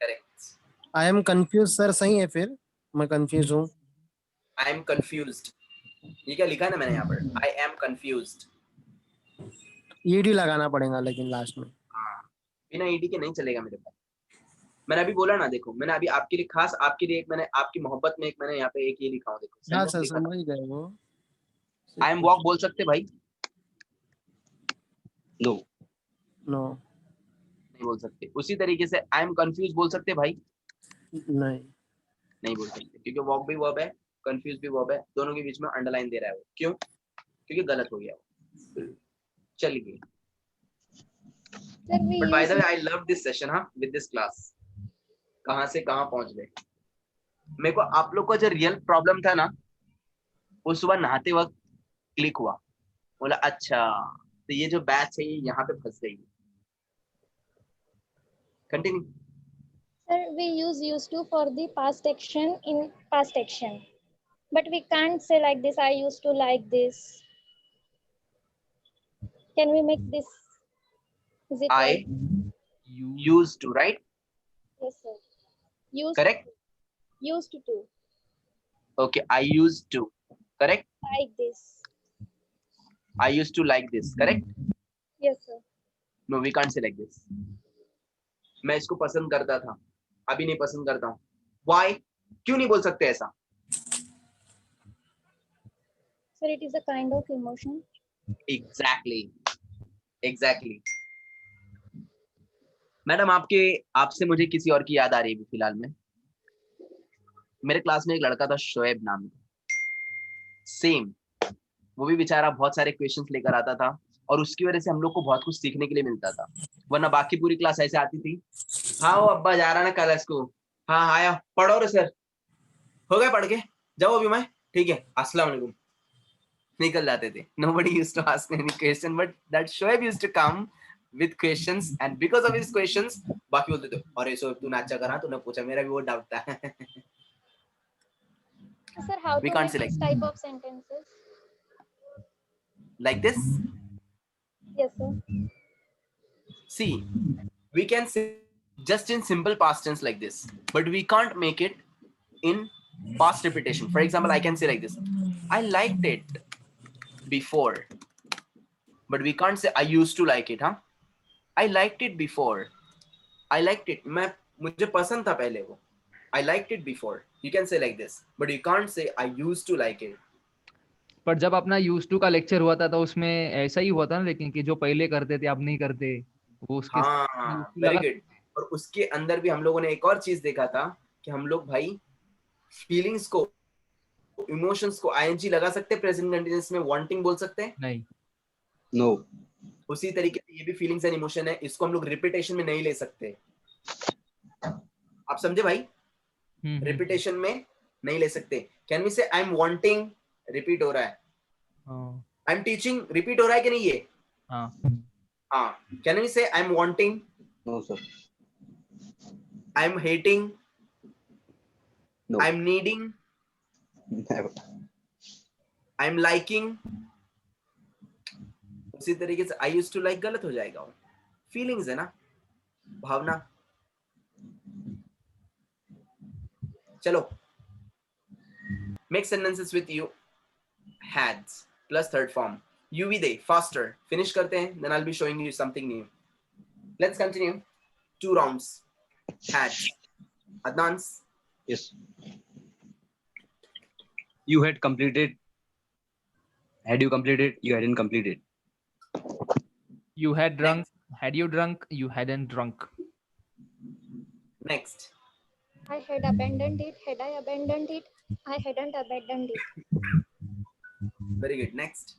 correct? I am confuse sir सही है फिर? मैं confuse हूँ. आई एम कंफ्यूज्ड, ये क्या लिखा है ना मैंने यहाँ पर, आई एम कंफ्यूज्ड। ईडी लगाना पड़ेगा लेकिन लास्ट में. बिना ईडी के नहीं चलेगा मेरे पास। मैंने अभी बोला ना, देखो मैंने अभी आपके लिए, खास आपके लिए एक मैंने आपकी मोहब्बत में एक मैंने यहाँ पे एक ये लिखा हूँ, देखो हाँ सर समझ गए वो. आई एम वॉक बोल सकते भाई? No. नो. नहीं बोल सकते। उसी तरीके से आई एम कंफ्यूज बोल सकते भाई? नहीं. नहीं बोल सकते, क्योंकि वॉक भी वर्ब है, कंफ्यूज भी वर्ब है, दोनों के बीच में अंडरलाइन दे रहा है वो। क्यों? क्योंकि गलत हो गया वो। चलिए, Sir, we but by the use way I love this session, हाँ, विद दिस क्लास। कहाँ से कहाँ पहुंच गए। मेरे को आप लोग का जो रियल प्रॉब्लम था ना, वो सुबह नहाते वक्त क्लिक हुआ, बोला अच्छा तो ये जो बैच है ये यहाँ पे फंस गई। Continue. Sir, we use used to for the past action in past action, but we can't say like this. I used to like this. Can we make this? Is it I right? used to, right? Yes, sir. Used Correct? used to Okay, I used to, correct? like this. I used to like this, correct? Yes, sir. No, we can't say like this. मैं इसको पसंद करता था, अभी नहीं पसंद करता हूँ। Why? क्यों नहीं बोल सकते ऐसा? Sir, it is a kind of emotion. Exactly. Exactly. Madam आपसे मुझे किसी और की याद आ रही है फिलहाल में। मेरे क्लास में एक लड़का था शोएब नाम का, सेम, वो भी बेचारा बहुत सारे क्वेश्चंस लेकर आता था और उसकी वजह से हम लोग को बहुत कुछ सीखने के लिए मिलता था, वरना बाकी पूरी क्लास ऐसे आती थी, हाँ वो अब्बा जा रहा ना कल स्कूल, हाँ आया पढ़ो रे सर, हो गए पढ़ के, जाओ अभी मैं, ठीक है अस्सलाम वालेकुम, निकल जाते थे. Nobody used to ask any question, but that Shoaib used to come with questions, and because of his questions, बाकी बोलते थे, अरे शोएब तूने अच्छा करा, तूने पूछा, मेरा भी वो डाउट था. Sir, how We to can't make select this type of sentences? like this. Yes, sir. See, we can say just in simple past tense like this, but we can't make it in past repetition. For example, I can say like this, I liked it before, but we can't say I used to like it, huh? I liked it before. I liked it. मुझे पसंद था पहले वो. I liked it before. You can say like this, but you can't say I used to like it. पर जब अपना use to का lecture हुआ था तो उसमें ऐसा ही हुआ था ना, लेकिन कि जो पहले करते थे अब नहीं करते, वो उसके हाँ, used to वेरी लगा। गुड. और उसके अंदर भी हम लोगों ने एक और चीज देखा था कि हम लोग भाई फीलिंग्स को, इमोशंस को आईएनजी लगा सकते हैं, प्रेजेंट कंटीन्यूअस में वांटिंग बोल सकते हैं. नहीं, No. उसी तरीके से ये भी फीलिंग्स एंड इमोशन है, इसको हम लोग रिपीटेशन में नहीं ले सकते. आप समझे भाई? रिपीटेशन में नहीं ले सकते. Can we say I am wanting, repeat हो रहा है. आई एम टीचिंग, रिपीट हो रहा है कि नहीं ये? हाँ. Can we say I am wanting, No, sir. I am hating, No. I am needing, Never. I am liking. उसी तरीके से आई यूज्ड टू लाइक गलत हो जाएगा. फीलिंग्स है ना, भावना. चलो, make sentences with you hads plus third form. You be they faster. Finish करते हैं, then I'll be showing you something new. Let's continue. 2 rounds. Hads. Adnan's. Yes. You had completed. Had you completed? You hadn't completed. You had drunk, had you drunk, you hadn't drunk. Next. I had abandoned it. Had I abandoned it? I hadn't abandoned it. Very good. Next.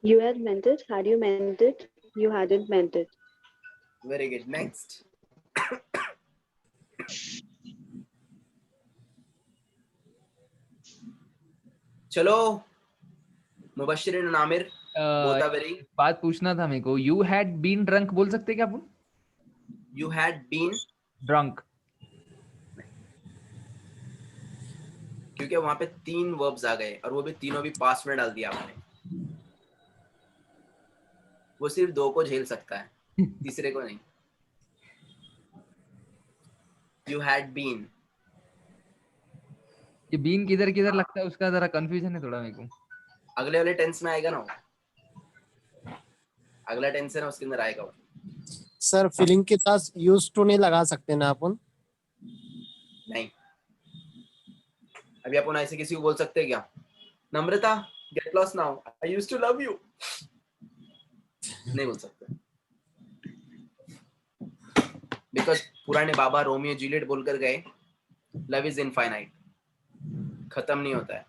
You had meant it. Had you meant it? You hadn't meant it. Very good. Next. चलो, मुबश्शिरीन और आमिर, गोताबरी. बात पूछना था मेरे को, you had been drunk बोल सकते क्या अपन? You had been Drunk. क्योंकि वहां पे 3 वर्ब्स आ गए और वो भी तीनों भी पास्ट में डाल दिया आपने. वो सिर्फ 2 को झेल सकता है, तीसरे को नहीं. You had been. ये बीन किधर किधर लगता है उसका जरा कंफ्यूजन है थोड़ा मेरे को. अगले वाले टेंस में आएगा ना वो. अगला टेंस है ना, उसके अंदर आएगा वो. सर फीलिंग के साथ यूज टू नहीं लगा सकते ना अपन? नहीं. अभी अपन ऐसे किसी को बोल सकते हैं क्या, Namrata get lost now, I used to love you? नहीं बोल सकते, बिकॉज पुराने बाबा रोमियो जूलियट बोलकर गए, लव इज इनफाइनाइट, खत्म नहीं होता है.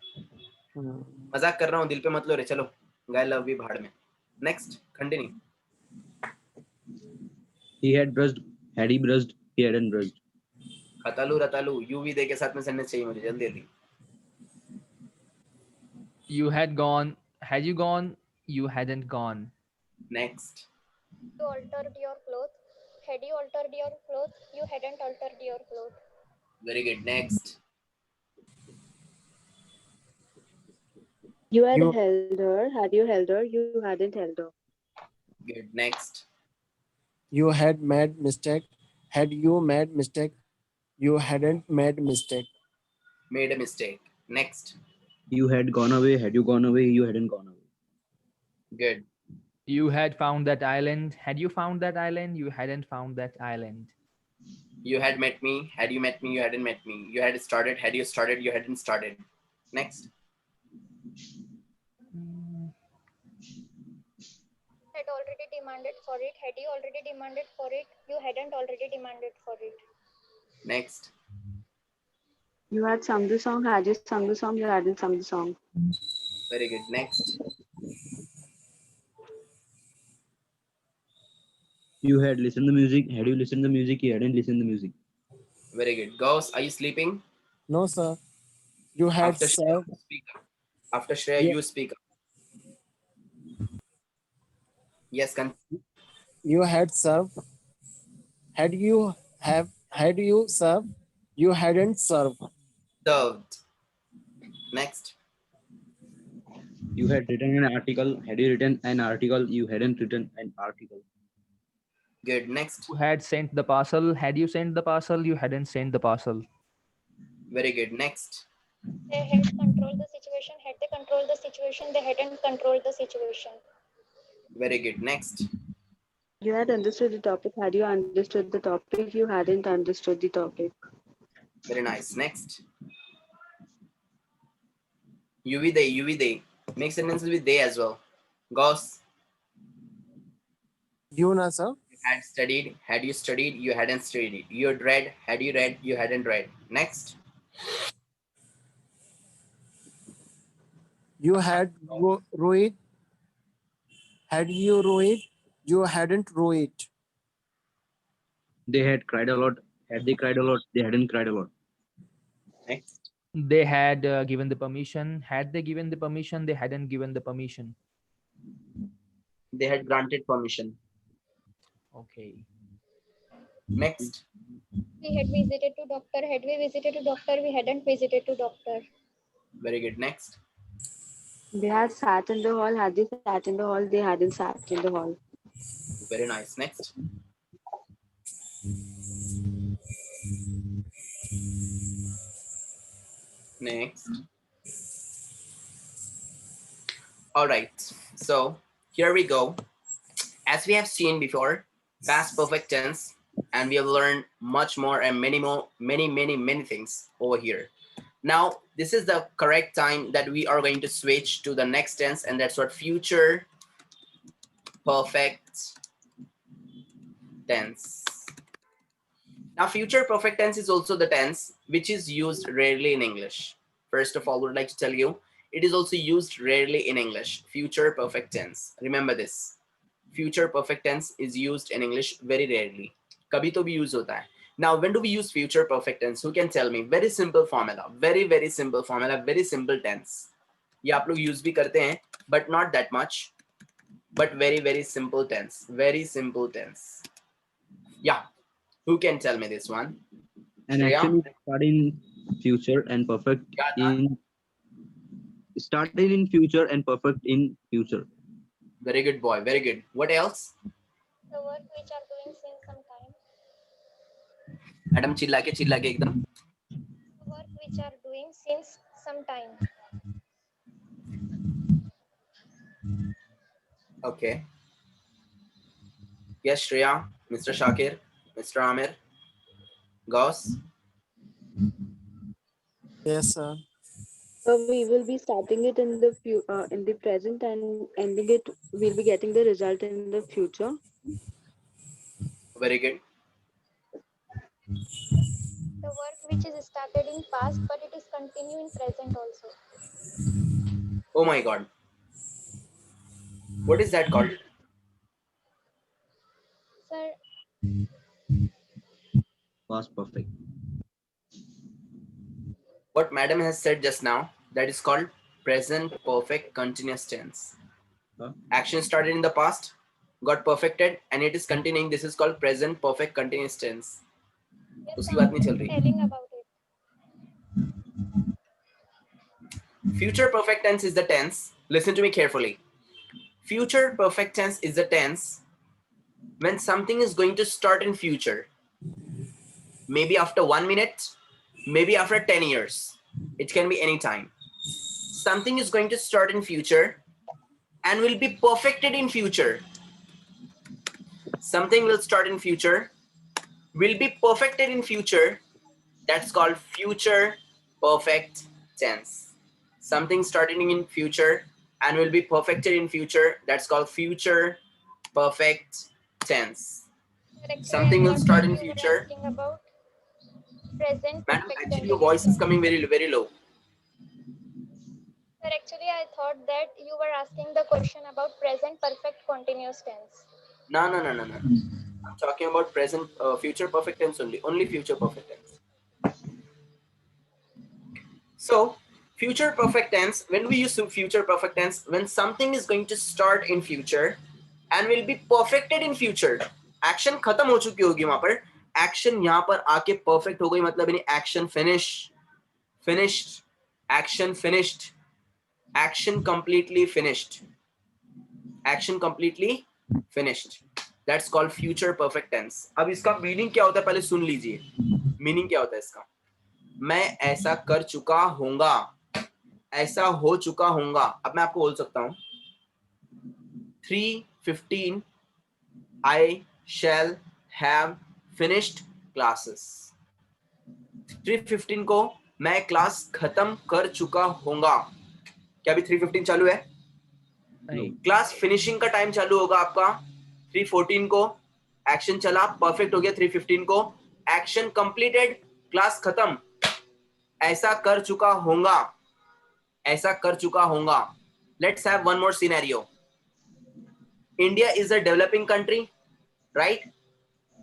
मजाक कर रहा हूँ, दिल पे मत लो रे. चलो गए लव भी भाड़ में. Next, continue. He had brushed. Had he brushed? He hadn't brushed. खतालू रतालू यू वी दे के साथ में सेंटेंस चाहिए मुझे, जल्दी जल्दी. You had gone, had you gone, you hadn't gone. Next. You altered your clothes. Had you altered your clothes? You hadn't altered your clothes. Very good. Next. You had You- held her. Had you held her? You hadn't held her. Good. Next. You had made mistake. Had you made mistake? You hadn't made mistake. Made a mistake. Next. You had gone away. Had you gone away? You hadn't gone away. Good. You had found that island. Had you found that island, you hadn't found that island. You had met me. Had you met me? You hadn't met me. You had started. Had you started? You hadn't started. Next. Had already demanded for it. Had you already demanded for it? You hadn't already demanded for it. Next. You had sung the song. Had you sung the song? You hadn't sung the song. Very good. Next. You had listened the music. Had you listened the music? You hadn't listened the music. Very good. Gauss, are you sleeping? No, sir. You had After Shreya, served. speak up. After Shreya, You, you speak up. Yes, you had served. Had you served? You hadn't served. served. Next. You had written an article. Had you written an article? You hadn't written an article. Good. Next. You had sent the parcel. Had you sent the parcel? You hadn't sent the parcel. Very good. Next. They had controlled the situation. Had they controlled the situation, they hadn't controlled the situation. Very good. Next. You had understood the topic. Had you understood the topic? You hadn't understood the topic. Very nice. Next. You with they. You with they. Make sentences with they as well. Gauss. You know, sir. Had studied. Had you studied? You hadn't studied. You had read. Had you read? You hadn't read. Next. You had rowed. Had you rowed? You hadn't rowed. They had cried a lot. Had they cried a lot? They hadn't cried a lot. Next. They had given the permission. Had they given the permission? They hadn't given the permission. They had granted permission. Okay. Next. We had visited to doctor. Had we visited to doctor? We hadn't visited to doctor. Very good. Next. They had sat in the hall. Had they sat in the hall? They hadn't sat in the hall. Very nice. Next. Next. All right. So here we go. As we have seen before, past perfect tense, and we have learned much more and many things over here. Now, this is the correct time that we are going to switch to the next tense, and that's what future perfect tense. Now, future perfect tense is also the tense which is used rarely in English. First of all, I would like to tell you, it is also used rarely in English. Future perfect tense. Remember this. Future perfect tense is used in English very rarely. Kabhi to bhi use hota hai. Now, when do we use future perfect tense? Who can tell me? Very simple formula. Very simple formula. Very simple tense. ये आप लोग use भी करते हैं, but not that much. But very simple tense. Very simple tense. Yeah. Who can tell me this one? And Shreya? action is started in future and perfect Yeah, in started in future and perfect in future. Very good boy. Very good. What else? The work which are doing since some time. Madam चिल्ला के एकदम. The work which are doing since some time. Okay. Yes, Shreya, Mr. Shakir, Mr. Amir, Gauss. Yes, sir. So we will be starting it in the present and ending it. We'll be getting the result in the future. Very good. The work which is started in past, but it is continue in present also. Oh my God. What is that called? Sir, Past perfect. What madam has said just now, that is called present perfect continuous tense. Huh? Action started in the past, got perfected, and it is continuing. This is called present perfect continuous tense. yes, उसकी बात नहीं चल I'm रही. telling about it. Future perfect tense is the tense. Listen to me carefully. Future perfect tense is the tense when something is going to start in future. Maybe after 1 minute, maybe after 10 years. It can be any time. Something is going to start in future and will be perfected in future. Something will start in future, will be perfected in future. That's called future perfect tense. Something starting in future and will be perfected in future. That's called future perfect tense. Sir, actually, Something I'm will not start what in you were future. asking about. present Madam, perfect actually your continuous voice is tense. coming very low. Sir, actually I thought that you were asking the question about present perfect continuous tense. No. I'm talking about present, future perfect tense only. Only future perfect tense. So, future perfect tense, when we use future perfect tense, when something is going to start in future and will be perfected in future. Action खत्म हो चुकी होगी वहां पर, action यहाँ पर आके perfect हो गई, मतलब यानी action finished, action finished, action completely finished, action completely finished. That's called future perfect tense. अब इसका meaning क्या होता है पहले सुन लीजिए. Meaning क्या होता है इसका? मैं ऐसा कर चुका हूँगा, ऐसा हो चुका हूँगा. अब मैं आपको बोल सकता हूँ 3:15 I shall have finished classes. 3:15 को मैं क्लास खत्म कर चुका हूँगा. क्या अभी 3:15 चालू है? नहीं, क्लास फिनिशिंग का टाइम चालू होगा आपका 3:14 को. एक्शन चला, परफेक्ट हो गया 3:15 को. एक्शन कंप्लीटेड, क्लास खत्म. ऐसा कर चुका हूँगा, ऐसा कर चुका हूँगा. Let's have one more scenario. India is a developing country, right?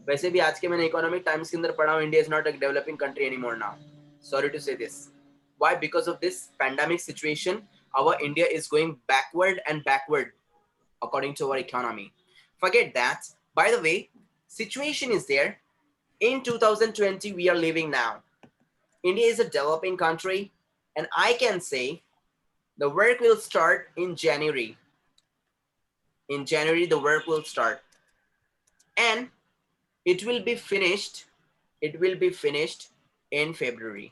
वैसे भी आज के मैंने इकोनॉमिक टाइम्स के अंदर पढ़ा हूँ, India is not a developing country anymore now. Sorry to say this. Why? Because of this pandemic situation, our India is going backward and backward according to our economy. Forget that. By the way, situation is there. In 2020, we are living now. India is a developing country, and I can say the work will start in January. In January, the work will start. And it will be finished. It will be finished in February.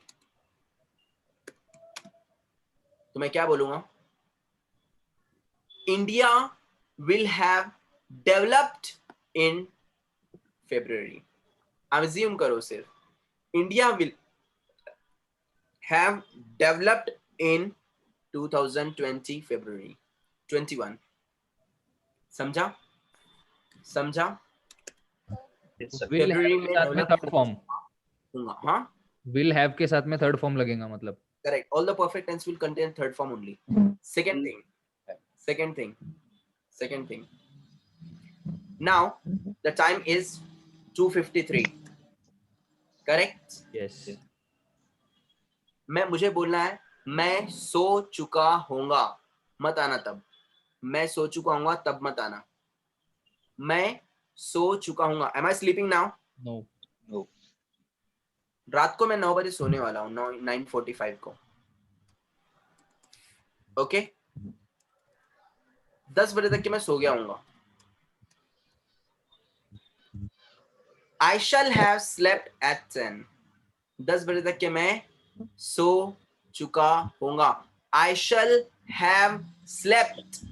तो मैं क्या बोलूंगा? India will have developed in February. Assume करो सिर्फ. India will have developed in 2020 February 21. समझा? Yes, sir. will have February के में साथ में develop थर्ड फॉर्म, होगा. हाँ, will have के साथ में थर्ड फॉर्म लगेगा मतलब. correct. All the perfect tense will contain third form only. Second thing. Now the time is 2:53. Correct? Yes. मुझे बोलना है मैं सो चुका हूँगा, मत आना तब. मैं सो चुका हूँगा तब मत आना. मैं सो चुका हूँगा. Am I sleeping now? No. No. रात को मैं 9 बजे सोने वाला हूँ, 9:45 को. ओके, 10 बजे तक के मैं सो गया हूँगा. I shall have slept at 10. 10 बजे तक के मैं सो चुका हूँगा. I shall have slept.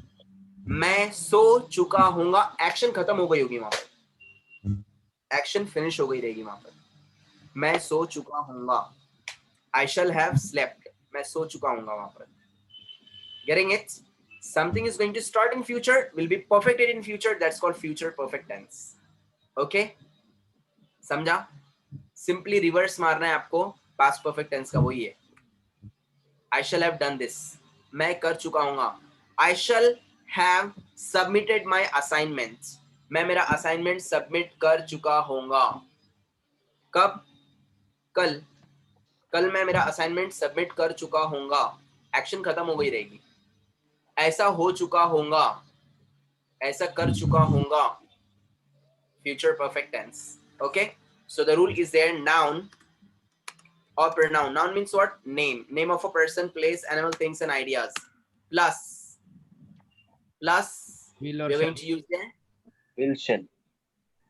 मैं सो चुका हूँगा. एक्शन खत्म हो गई होगी वहां पर, एक्शन फिनिश हो गई रहेगी वहां पर. मैं सो चुका हूँगा. I shall have slept. मैं सो चुका हूँगा वहां पर. Getting it? Something is going to start in future, will be perfected in future. That's called future perfect tense. Okay? समझा? Simply reverse मारना है आपको past perfect tense का, वही है. I shall have done this. मैं कर चुका हूँगा. I shall have submitted my assignments. मैं मेरा assignment submit कर चुका हूँगा. कब? कल मैं मेरा assignment submit कर चुका हूँगा. Action खत्म हो गई रहेगी. ऐसा हो चुका हूँगा, ऐसा कर चुका हूँगा. Future perfect tense. Okay? So the rule is there, noun or pronoun. Noun means what? Name. Name of a person, place, animal, things, and ideas. Plus, Will or we're going shall. to use there. Will, shall.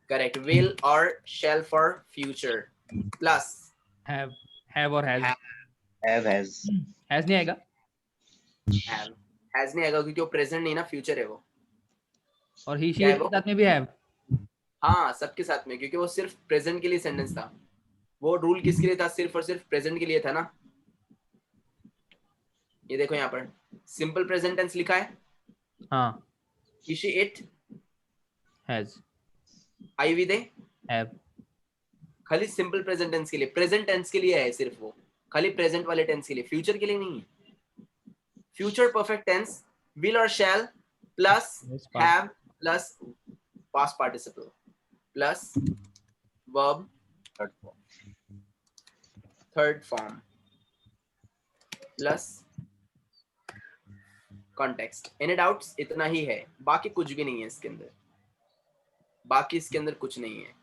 Correct. Will or shall for future. Plus, have or has. Have, has. Has नहीं आएगा. have. Has नहीं आएगा क्योंकि वो present नहीं ना, future है वो. और he she क्या है के वो? साथ में भी have. हाँ, सबके साथ में, क्योंकि वो सिर्फ प्रेजेंट के लिए सेंटेंस था. वो रूल किसके लिए था? सिर्फ और सिर्फ प्रेजेंट के लिए था ना. ये देखो यहाँ पर सिंपल प्रेजेंट टेंस लिखा है. हाँ. He, she, it. Has. I, we, they. Have. खाली सिंपल प्रेजेंट टेंस के लिए, प्रेजेंट टेंस के लिए है सिर्फ वो, खाली प्रेजेंट वाले टेंस के लिए, फ्यूचर के लिए नहीं है। Future perfect tense will or shall plus Yes, part. have plus past participle plus verb third form plus context. Any doubts? इतना ही है, बाकी कुछ भी नहीं है इसके अंदर, बाकी इसके अंदर कुछ नहीं है।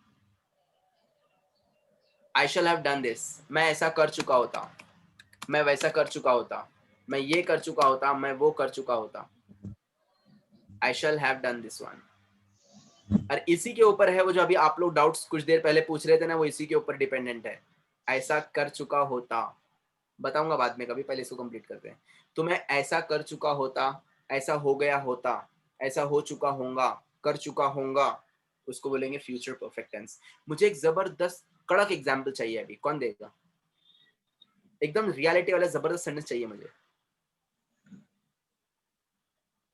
I shall have done this, मैं ऐसा कर चुका होता, मैं वैसा कर चुका होता, मैं ये कर चुका होता, मैं वो कर चुका होता। I shall have done this one. और इसी के ऊपर है वो जो अभी आप लोग डाउट्स कुछ देर पहले पूछ रहे थे ना, वो इसी के ऊपर डिपेंडेंट है। ऐसा कर चुका होता, बताऊंगा बाद में कभी, पहले इसको कंप्लीट करते हैं। तो मैं ऐसा कर चुका होता, ऐसा हो गया होता, ऐसा हो चुका होगा, कर चुका होगा, उसको बोलेंगे फ्यूचर परफेक्ट टेंस। मुझे एक जबरदस्त कड़क एग्जाम्पल चाहिए अभी, कौन देगा? एकदम रियलिटी वाला जबरदस्त सेंटेंस चाहिए मुझे।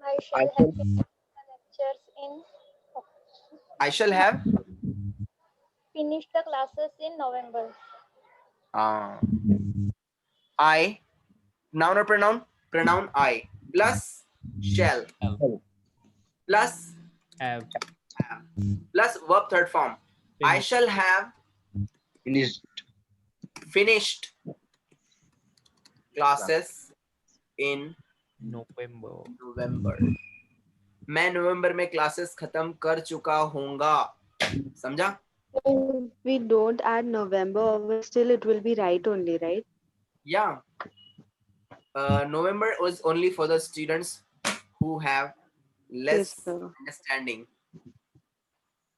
I shall have finished the lectures in I shall have finished the classes in November. I, noun or pronoun? Pronoun I plus shall plus Have. plus verb third form. I Finished. shall have finished classes in November. मैं नवंबर में classes खत्म कर चुका हूँगा, समझा? If we don't add November, still it will be right only, right? Yeah. November was only for the students who have less Yes, sir. understanding,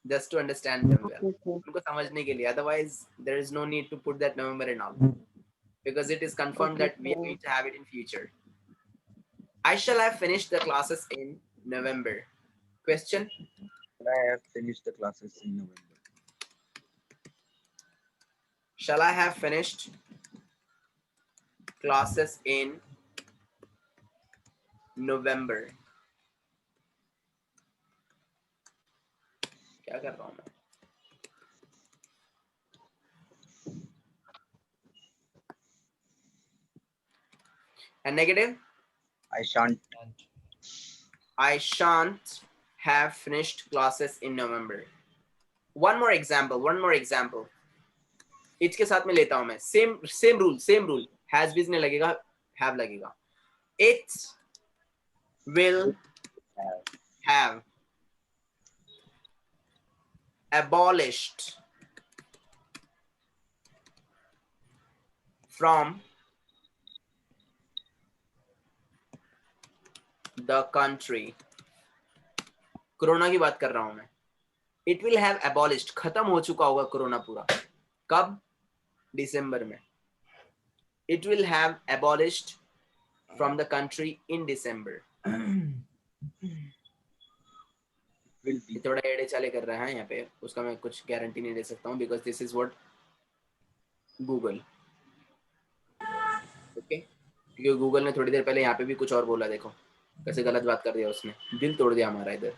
just to understand them well. Okay, sir. उनको समझने के लिए, otherwise there is no need to put that November and all, because it is confirmed Okay, that we are sir. going to have it in future. I shall have finished the classes in November. Question? I have finished the classes in November. Shall I have finished classes in November? क्या कर रहा हूँ मैं? And negative? I shan't. I shan't have finished classes in November. One more example. It के साथ में लेता हूँ मैं. Same rule. Has been नहीं लगेगा, have लगेगा. It will have abolished from the country. Corona की बात कर रहा हूं मैं. It will have abolished, खत्म हो चुका होगा कोरोना पूरा. कब? दिसंबर में. It will have abolished from the country in December. ये थोड़ा एड़े चाले कर रहा है यहाँ पे, उसका मैं कुछ गारंटी नहीं दे सकता हूँ, because this is what Google. Okay, क्योंकि गूगल ने थोड़ी देर पहले यहाँ पे भी कुछ और बोला, देखो कैसे गलत बात कर दिया उसने, दिल तोड़ दिया हमारा इधर.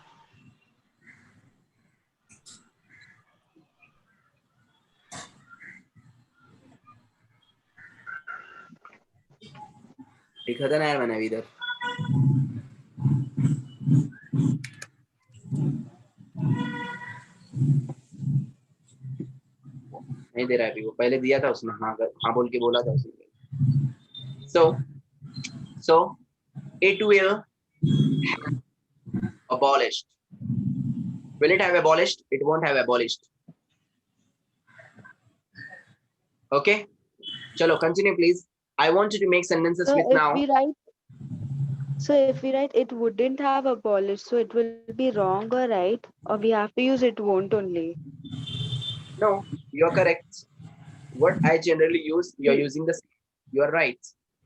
लिखा था ना यार मैंने अभी इधर. नहीं दे रहा है अभी, वो पहले दिया था उसने, हाँ बोल के बोला था उसने. So it will have abolished. Will it have abolished? It won't have abolished. Okay, chalo continue please. I want you to make sentences with now. If we write it wouldn't have abolished, so it will be wrong or right, or we have to use it won't only. No, you're correct. What I generally use, you're using the, you're right.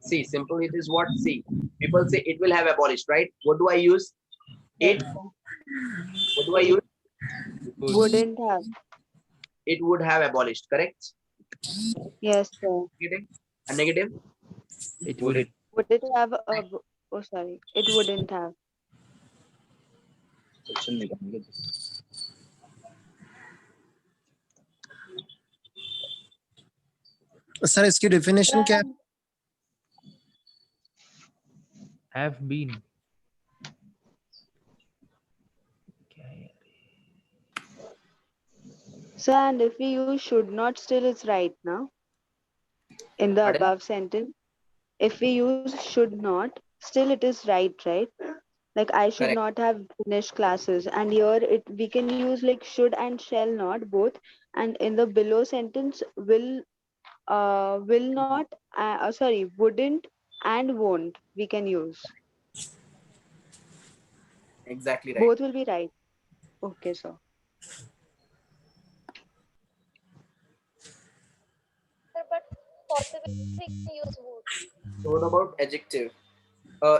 See, simple it is what? See, people say it will have abolished, right? What do I use? It. What do I use? Wouldn't have. It would have abolished, correct? Yes, sir. Negative? A negative? It would. Would it have oh sorry, it wouldn't have. Sir इसकी definition क्या है? have been क्या है यार? So, and if we use should not, still it's right now in the Pardon? above sentence. If we use should not, still it is right, right? Like I should Correct. not have finished classes, and here it we can use like should and shall not both, and in the below sentence will not sorry wouldn't and won't we can use. Exactly right. Both will be right. Okay, so Sir, but possibly we can use would. So what about adjective?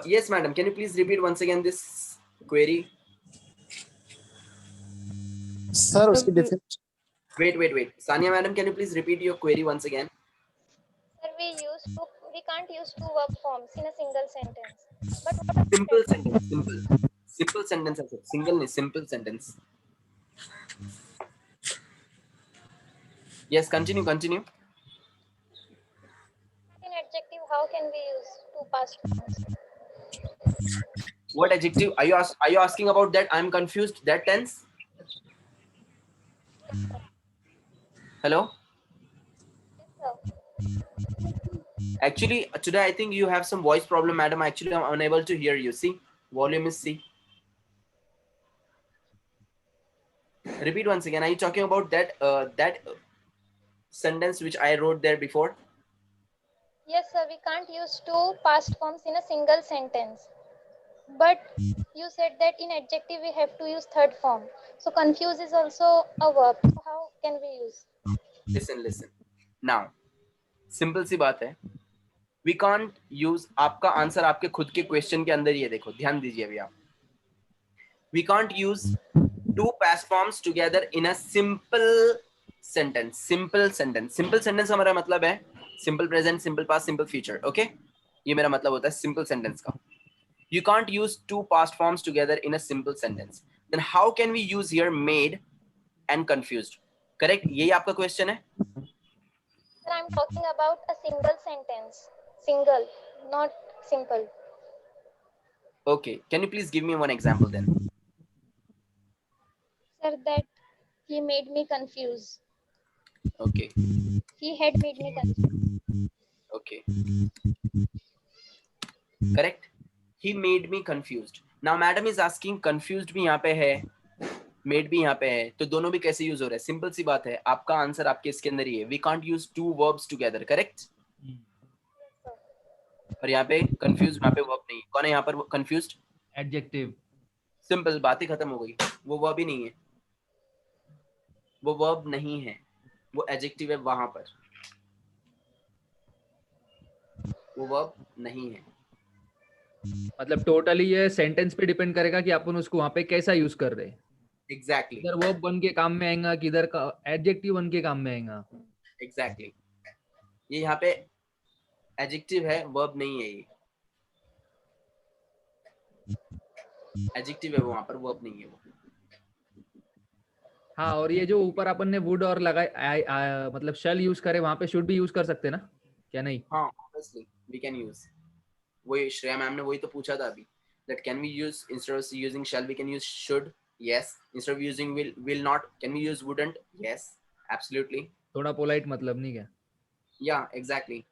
Yes, madam. Can you please repeat once again this query? Sir उसकी definition Wait. Sania, madam, can you please repeat your query once again? Sir, we can't use two verb forms in a single sentence. But what about Simple adjective? sentence. Simple sentence. I said. Single is simple sentence. Yes, continue. In adjective, how can we use two past forms? What adjective are you asking about? That I'm confused. That tense. Hello. Actually, today I think you have some voice problem, madam. Actually, I'm unable to hear you. See, volume is C. Repeat once again. Are you talking about that sentence which I wrote there before? Yes, sir, we can't use two past forms in a single sentence. But you said that in adjective we have to use third form. So confuse is also a verb. So how can we use? Listen. Now, simple सी बात है. We can't use. आपका answer आपके खुद के question के अंदर ही है. देखो, ध्यान दीजिए अभी आप. We can't use two past forms together in a simple sentence. Simple sentence हमारा मतलब है simple present, simple past, simple future. Okay? ये मेरा मतलब होता है simple sentence का. You can't use two past forms together in a simple sentence. Then how can we use here made and confused? Correct? यही आपका question है? Sir, I'm talking about a single sentence. Single, not simple. Okay. Can you please give me one example then? Sir, that he made me confused. Okay. He had made me confused. Okay. Correct? He made me confused. Now madam is asking confused भी यहाँ पे है, made भी यहाँ पे है, तो दोनों भी कैसे यूज हो रहे हैं? सिंपल सी बात है, आपका आंसर आपके इसके अंदर ही है. We can't use two verbs together, correct? और यहाँ पे confused यहाँ पे verb नहीं है. कौन है यहाँ पर confused? Adjective. सिंपल, बात ही खत्म हो गई. वो verb ही नहीं है, वो verb नहीं है, वो adjective है. वहां पर वो verb नहीं है. मतलब टोटली ये सेंटेंस पे डिपेंड करेगा कि अपन उसको वहां पे कैसा यूज कर रहे हैं. Exactly. किधर वर्ब बन के काम में आएगा, किधर का एडजेक्टिव बन के काम में आएगा. Exactly. ये यहाँ पे adjective है, verb नहीं है. ये adjective है, वो वहां पर verb नहीं है वो. हाँ, और ये जो ऊपर अपन ने वुड और लगाए मतलब शैल यूज करे, वहां पे शुड भी यूज कर सकते हैं ना, क्या नहीं? हाँ, obviously we can use. वही श्रेया मैम ने वही तो पूछा था अभी. That can we use instead of using shall we can use should? Yes. Instead of using will not, can we use wouldn't? Yes. Absolutely. थोड़ा पोलाइट मतलब नहीं क्या? Yeah, exactly.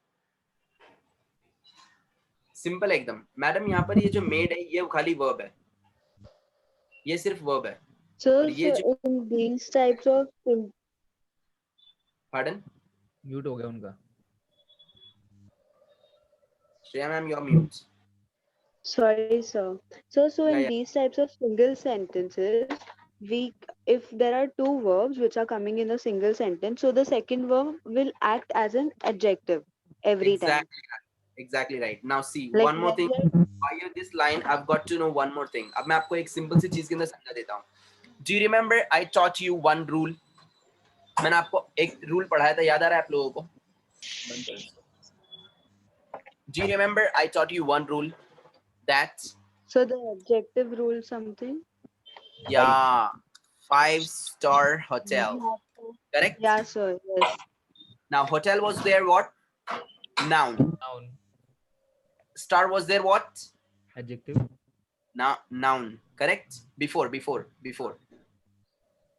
Simple एकदम. मैडम यहाँ पर ये जो made है ये खाली verb है. ये सिर्फ verb है. so ये जो in these types of pardon? Mute हो गया उनका. Shreya ma'am, you're mute. sorry sir, so Yeah, in yeah. these types of single sentences if there are two verbs which are coming in a single sentence, so the second verb will act as an adjective every time. Exactly right. Now see, Like one more thing. Via this line, I've got to know one more thing. अब मैं आपको एक simple सी चीज के अंदर समझा देता हूँ. Do you remember I taught you one rule? मैंने आपको एक rule पढ़ाया था, याद आ रहा है आप लोगों को? Do you remember I taught you one rule? That so the adjective rule something. yeah, 5-star hotel. Correct? Yeah sir, yes. Now hotel was there what? Noun. Noun. Star was there what? Adjective. Now noun. Correct. Before.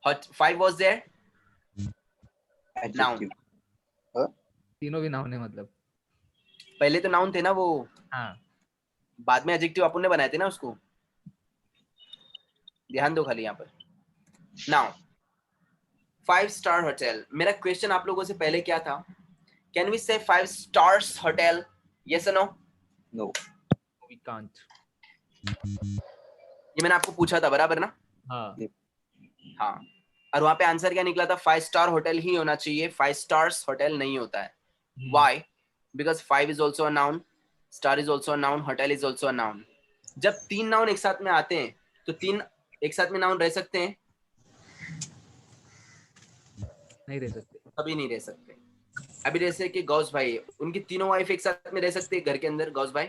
Hot 5 was there. Noun. Adjective. तीनों भी noun है मतलब. पहले तो noun थे ना वो. हाँ. बाद में एडजेक्टिव अपन ने बनाए थे ना उसको. ध्यान दो खाली यहाँ पर. Now 5-star hotel. मेरा क्वेश्चन आप लोगों से पहले क्या था? Can we say 5 stars hotel? Yes or no? No. We can't. ये मैंने आपको पूछा था बराबर ना? हाँ. हाँ. और वहां पे आंसर क्या निकला था? 5-star होटल ही होना चाहिए. 5 stars होटल नहीं होता है. Why? Because 5 is also a noun, star is also a noun, hotel is also a noun. जब 3 नाउन एक साथ में आते हैं तो 3 एक साथ में नाउन रह सकते हैं? नहीं रह सकते. कभी नहीं रह सकते. अभी जैसे कि गौस भाई, उनकी तीनों वाइफ एक साथ में रह सकते हैं घर के अंदर? गौस भाई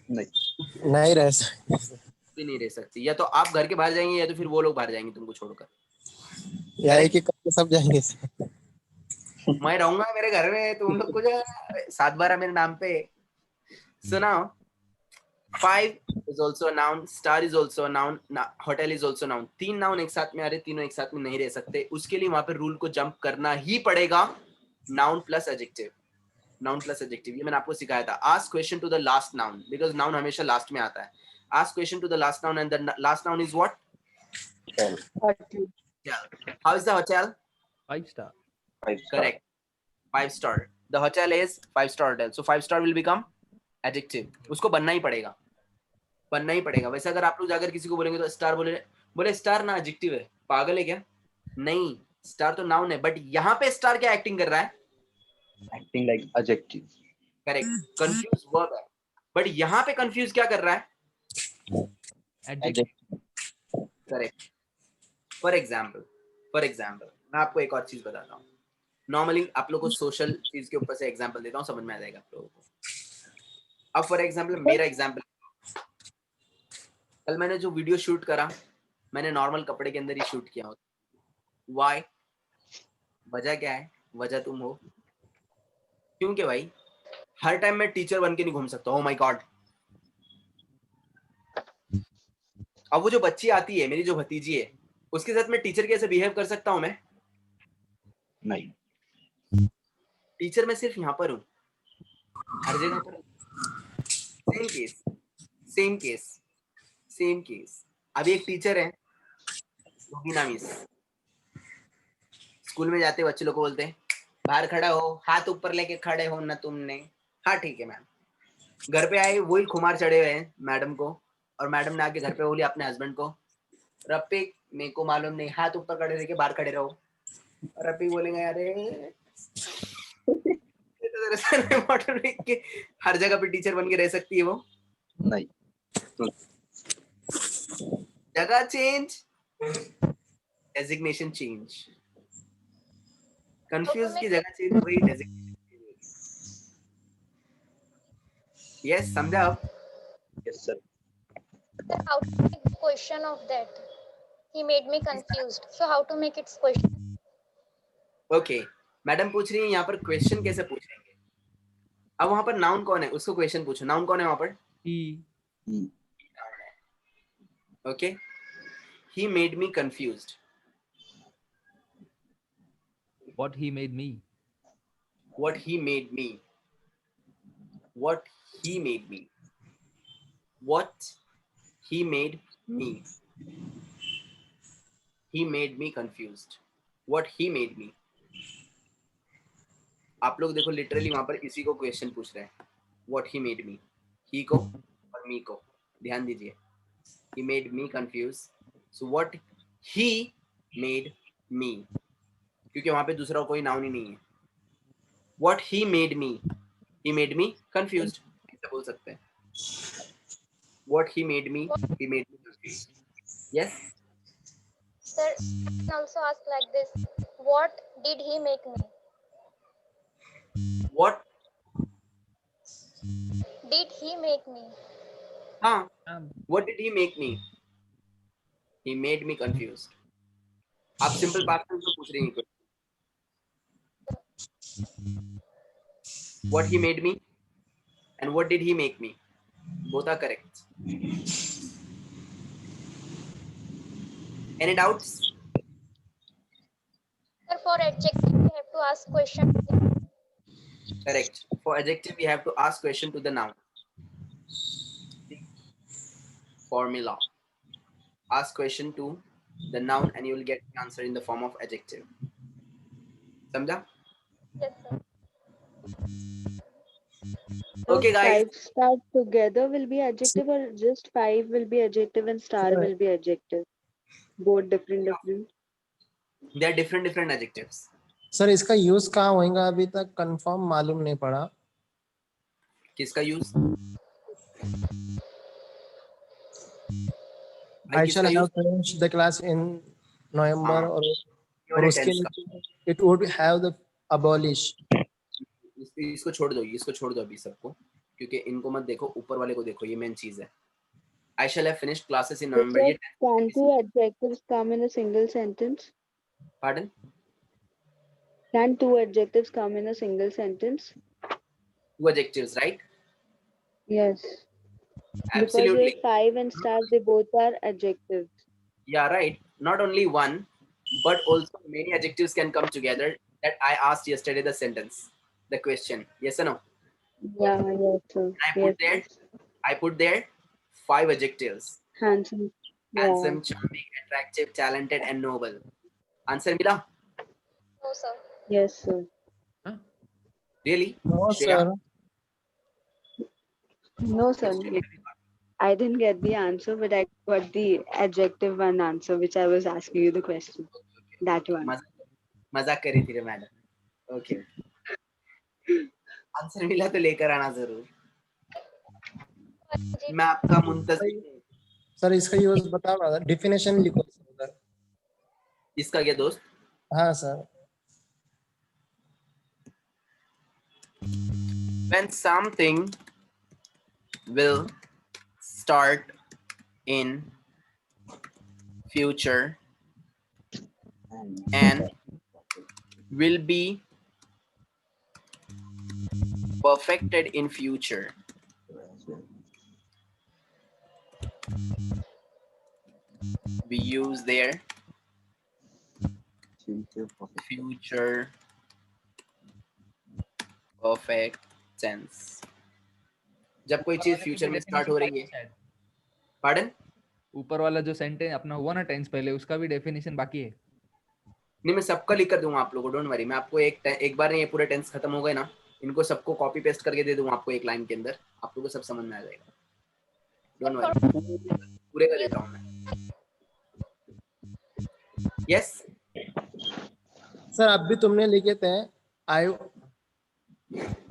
नहीं रह सकते. भी नहीं रह सकती. या तो आप घर के बाहर जाएंगे या तो फिर वो लोग बाहर जाएंगे तुमको छोड़कर. या एक एक करके सब जाएंगे. मैं रहूंगा मेरे घर में, तुम लोग को 7-12 मेरे नाम पे. So now 5 is also a noun, star is also a noun, hotel is also a noun. 3 noun एक साथ में आ रहे, तीनों एक साथ में नहीं रह सकते. उसके लिए वहां पे रूल को जंप करना ही पड़ेगा. Noun plus adjective. Noun plus adjective ये मैंने आपको सिखाया था. Ask question to the last noun, because noun हमेशा लास्ट में आता है. Ask question to the last noun and the last noun is what? Hotel. How is the hotel? 5 star. 5 star. Correct. 5 star. The hotel is 5-star hotel. So 5 star will become adjective. उसको बनना ही पड़ेगा. बनना ही पड़ेगा. वैसे अगर आप लोग जाकर किसी को बोलेंगे तो स्टार बोले स्टार ना एडजेक्टिव है. पागल है क्या? नहीं, स्टार तो नाउन है. बट यहाँ पे स्टार क्या एक्टिंग कर रहा है? Acting like adjective. Correct. Confuse verb है. बट यहाँ पे कंफ्यूज क्या कर रहा है? Adjective. करेक्ट. फॉर एग्जाम्पल मैं आपको एक और चीज बताता हूँ. नॉर्मली आप लोग को सोशल चीज के ऊपर से एग्जाम्पल देता हूँ, समझ में आ जाएगा आप लोगों को. अब फॉर एग्जाम्पल मेरा एग्जाम्पल, कल मैंने जो वीडियो शूट करा मैंने नॉर्मल कपड़े के अंदर ही शूट किया होता. वाई? वजह क्या है? वजह तुम हो. क्योंकि भाई हर टाइम मैं टीचर बन के नहीं घूम सकता. Oh my God. अब वो जो बच्ची आती है, मेरी जो भतीजी है, उसके साथ मैं टीचर कैसे बिहेव कर सकता हूँ? मैं नहीं. टीचर मैं सिर्फ यहाँ पर हूँ, हर जगह पर. Same case. अभी एक टीचर है रुबीना मिस. स्कूल में जाते बच्चे लोग को बोलते हैं बाहर खड़ा हो, हाथ ऊपर लेके खड़े हो ना तुमने. हाँ ठीक है मैम. घर पे आए वही खुमार चढ़े हुए हैं मैडम को, और मैडम ने आके घर पे बोली अपने हस्बैंड को, रफीक मेरे को मालूम नहीं, हाथ ऊपर खड़े रह के बाहर खड़े रहो. और रफीक बोलेंगे अरे के हर जगह पे टीचर बन के रह सकती है वो? नहीं. जगह चेंज, डेजिग्नेशन चेंज. कंफ्यूज की जगह चेंज हुई, डेजिग्नेशन. यस, समझा आप? Yes sir. How to make the question of that? He made me confused. So how to make its question? Okay. Madam पूछ रही है यहाँ पर क्वेश्चन कैसे पूछेंगे. अब वहां पर नाउन कौन है उसको क्वेश्चन पूछो. नाउन कौन है वहां पर? He. Okay. He made me confused. What he made me. What he made me. What he made me. What he made me. He made me confused. What he made me. आप लोग देखो literally वहां पर इसी को question पूछ रहे हैं. What he made me. He को और me को ध्यान दीजिए. He made me confused. So what he made me. क्योंकि वहां पे दूसरा कोई नाउन ही नहीं है. What he made me. He made me confused. ऐसा बोल सकते हैं. What he made me confused. Yes. Sir, you can also ask like this. What did he make me? What Did he make me? हाँ. What did he make me? He made me confused. आप simple past tense में पूछ रही हैं. what he made me and what did he make me. Both are correct. Any doubts? Sir, for adjective, we have to ask question. Correct. For adjective, we have to ask question to the noun. Formula. Ask question to the noun and you will get the answer in the form of adjective. Samjha? Yes, sir. So Okay, guys. 5 star together will be adjective, or just 5 will be adjective and star Sir. will be adjective? Both different. They are different adjectives. Sir इसका use कहाँ होगा अभी तक confirm मालूम नहीं पड़ा. किसका use? I shall have finished the class in November हाँ, और उसके नीचे it would have the abolish. इसको छोड़ दो अभी सबको, क्योंकि इनको मत देखो, ऊपर वाले को देखो, ये मेन चीज है. I shall have finished classes in November. Sir, can 2 adjectives come in a single sentence? Pardon? Can 2 adjectives come in a single sentence? 2 adjectives, right? Yes. Absolutely. Because 5 and star, they both are adjectives. Yeah, right. Not only one, but also many adjectives can come together. That I asked yesterday the sentence, the question. Yes or no? Yeah, yes, sir. I put there 5 adjectives. Handsome. Handsome, charming, attractive, talented, and noble. Answer mila? No, sir. Yes, sir. Really? No, Shreya? sir. No, sir. I didn't get the answer, but I got the adjective one answer, which I was asking you the question. That one. मजाक करी थी रे madam. Okay. Answer मिला तो लेकर आना जरूर. मैं आपका मुंतज़िर हूं. सर इसका यूज बताओ, डेफिनेशन लिखो सर. इसका क्या दोस्त? हाँ sir. When something will start in future and will be perfected in future. We use their future perfect tense. जब कोई चीज फ्यूचर में स्टार्ट हो रही है. Pardon? ऊपर वाला जो सेंटेंस अपना हुआ ना टेंस पहले, उसका भी डेफिनेशन बाकी है. नहीं, मैं सबका लिख कर दूंगा आप लोगों को, डोंट वरी. मैं आपको एक बार ये पूरे टेंस खत्म हो गए ना, इनको सबको कॉपी पेस्ट करके दे दूंगा आपको एक लाइन के अंदर. आप लोगों को सब समझ में आ जाएगा. डोंट वरी, पूरे कर देता हूं मैं. यस सर अभी तुमने लिखे थे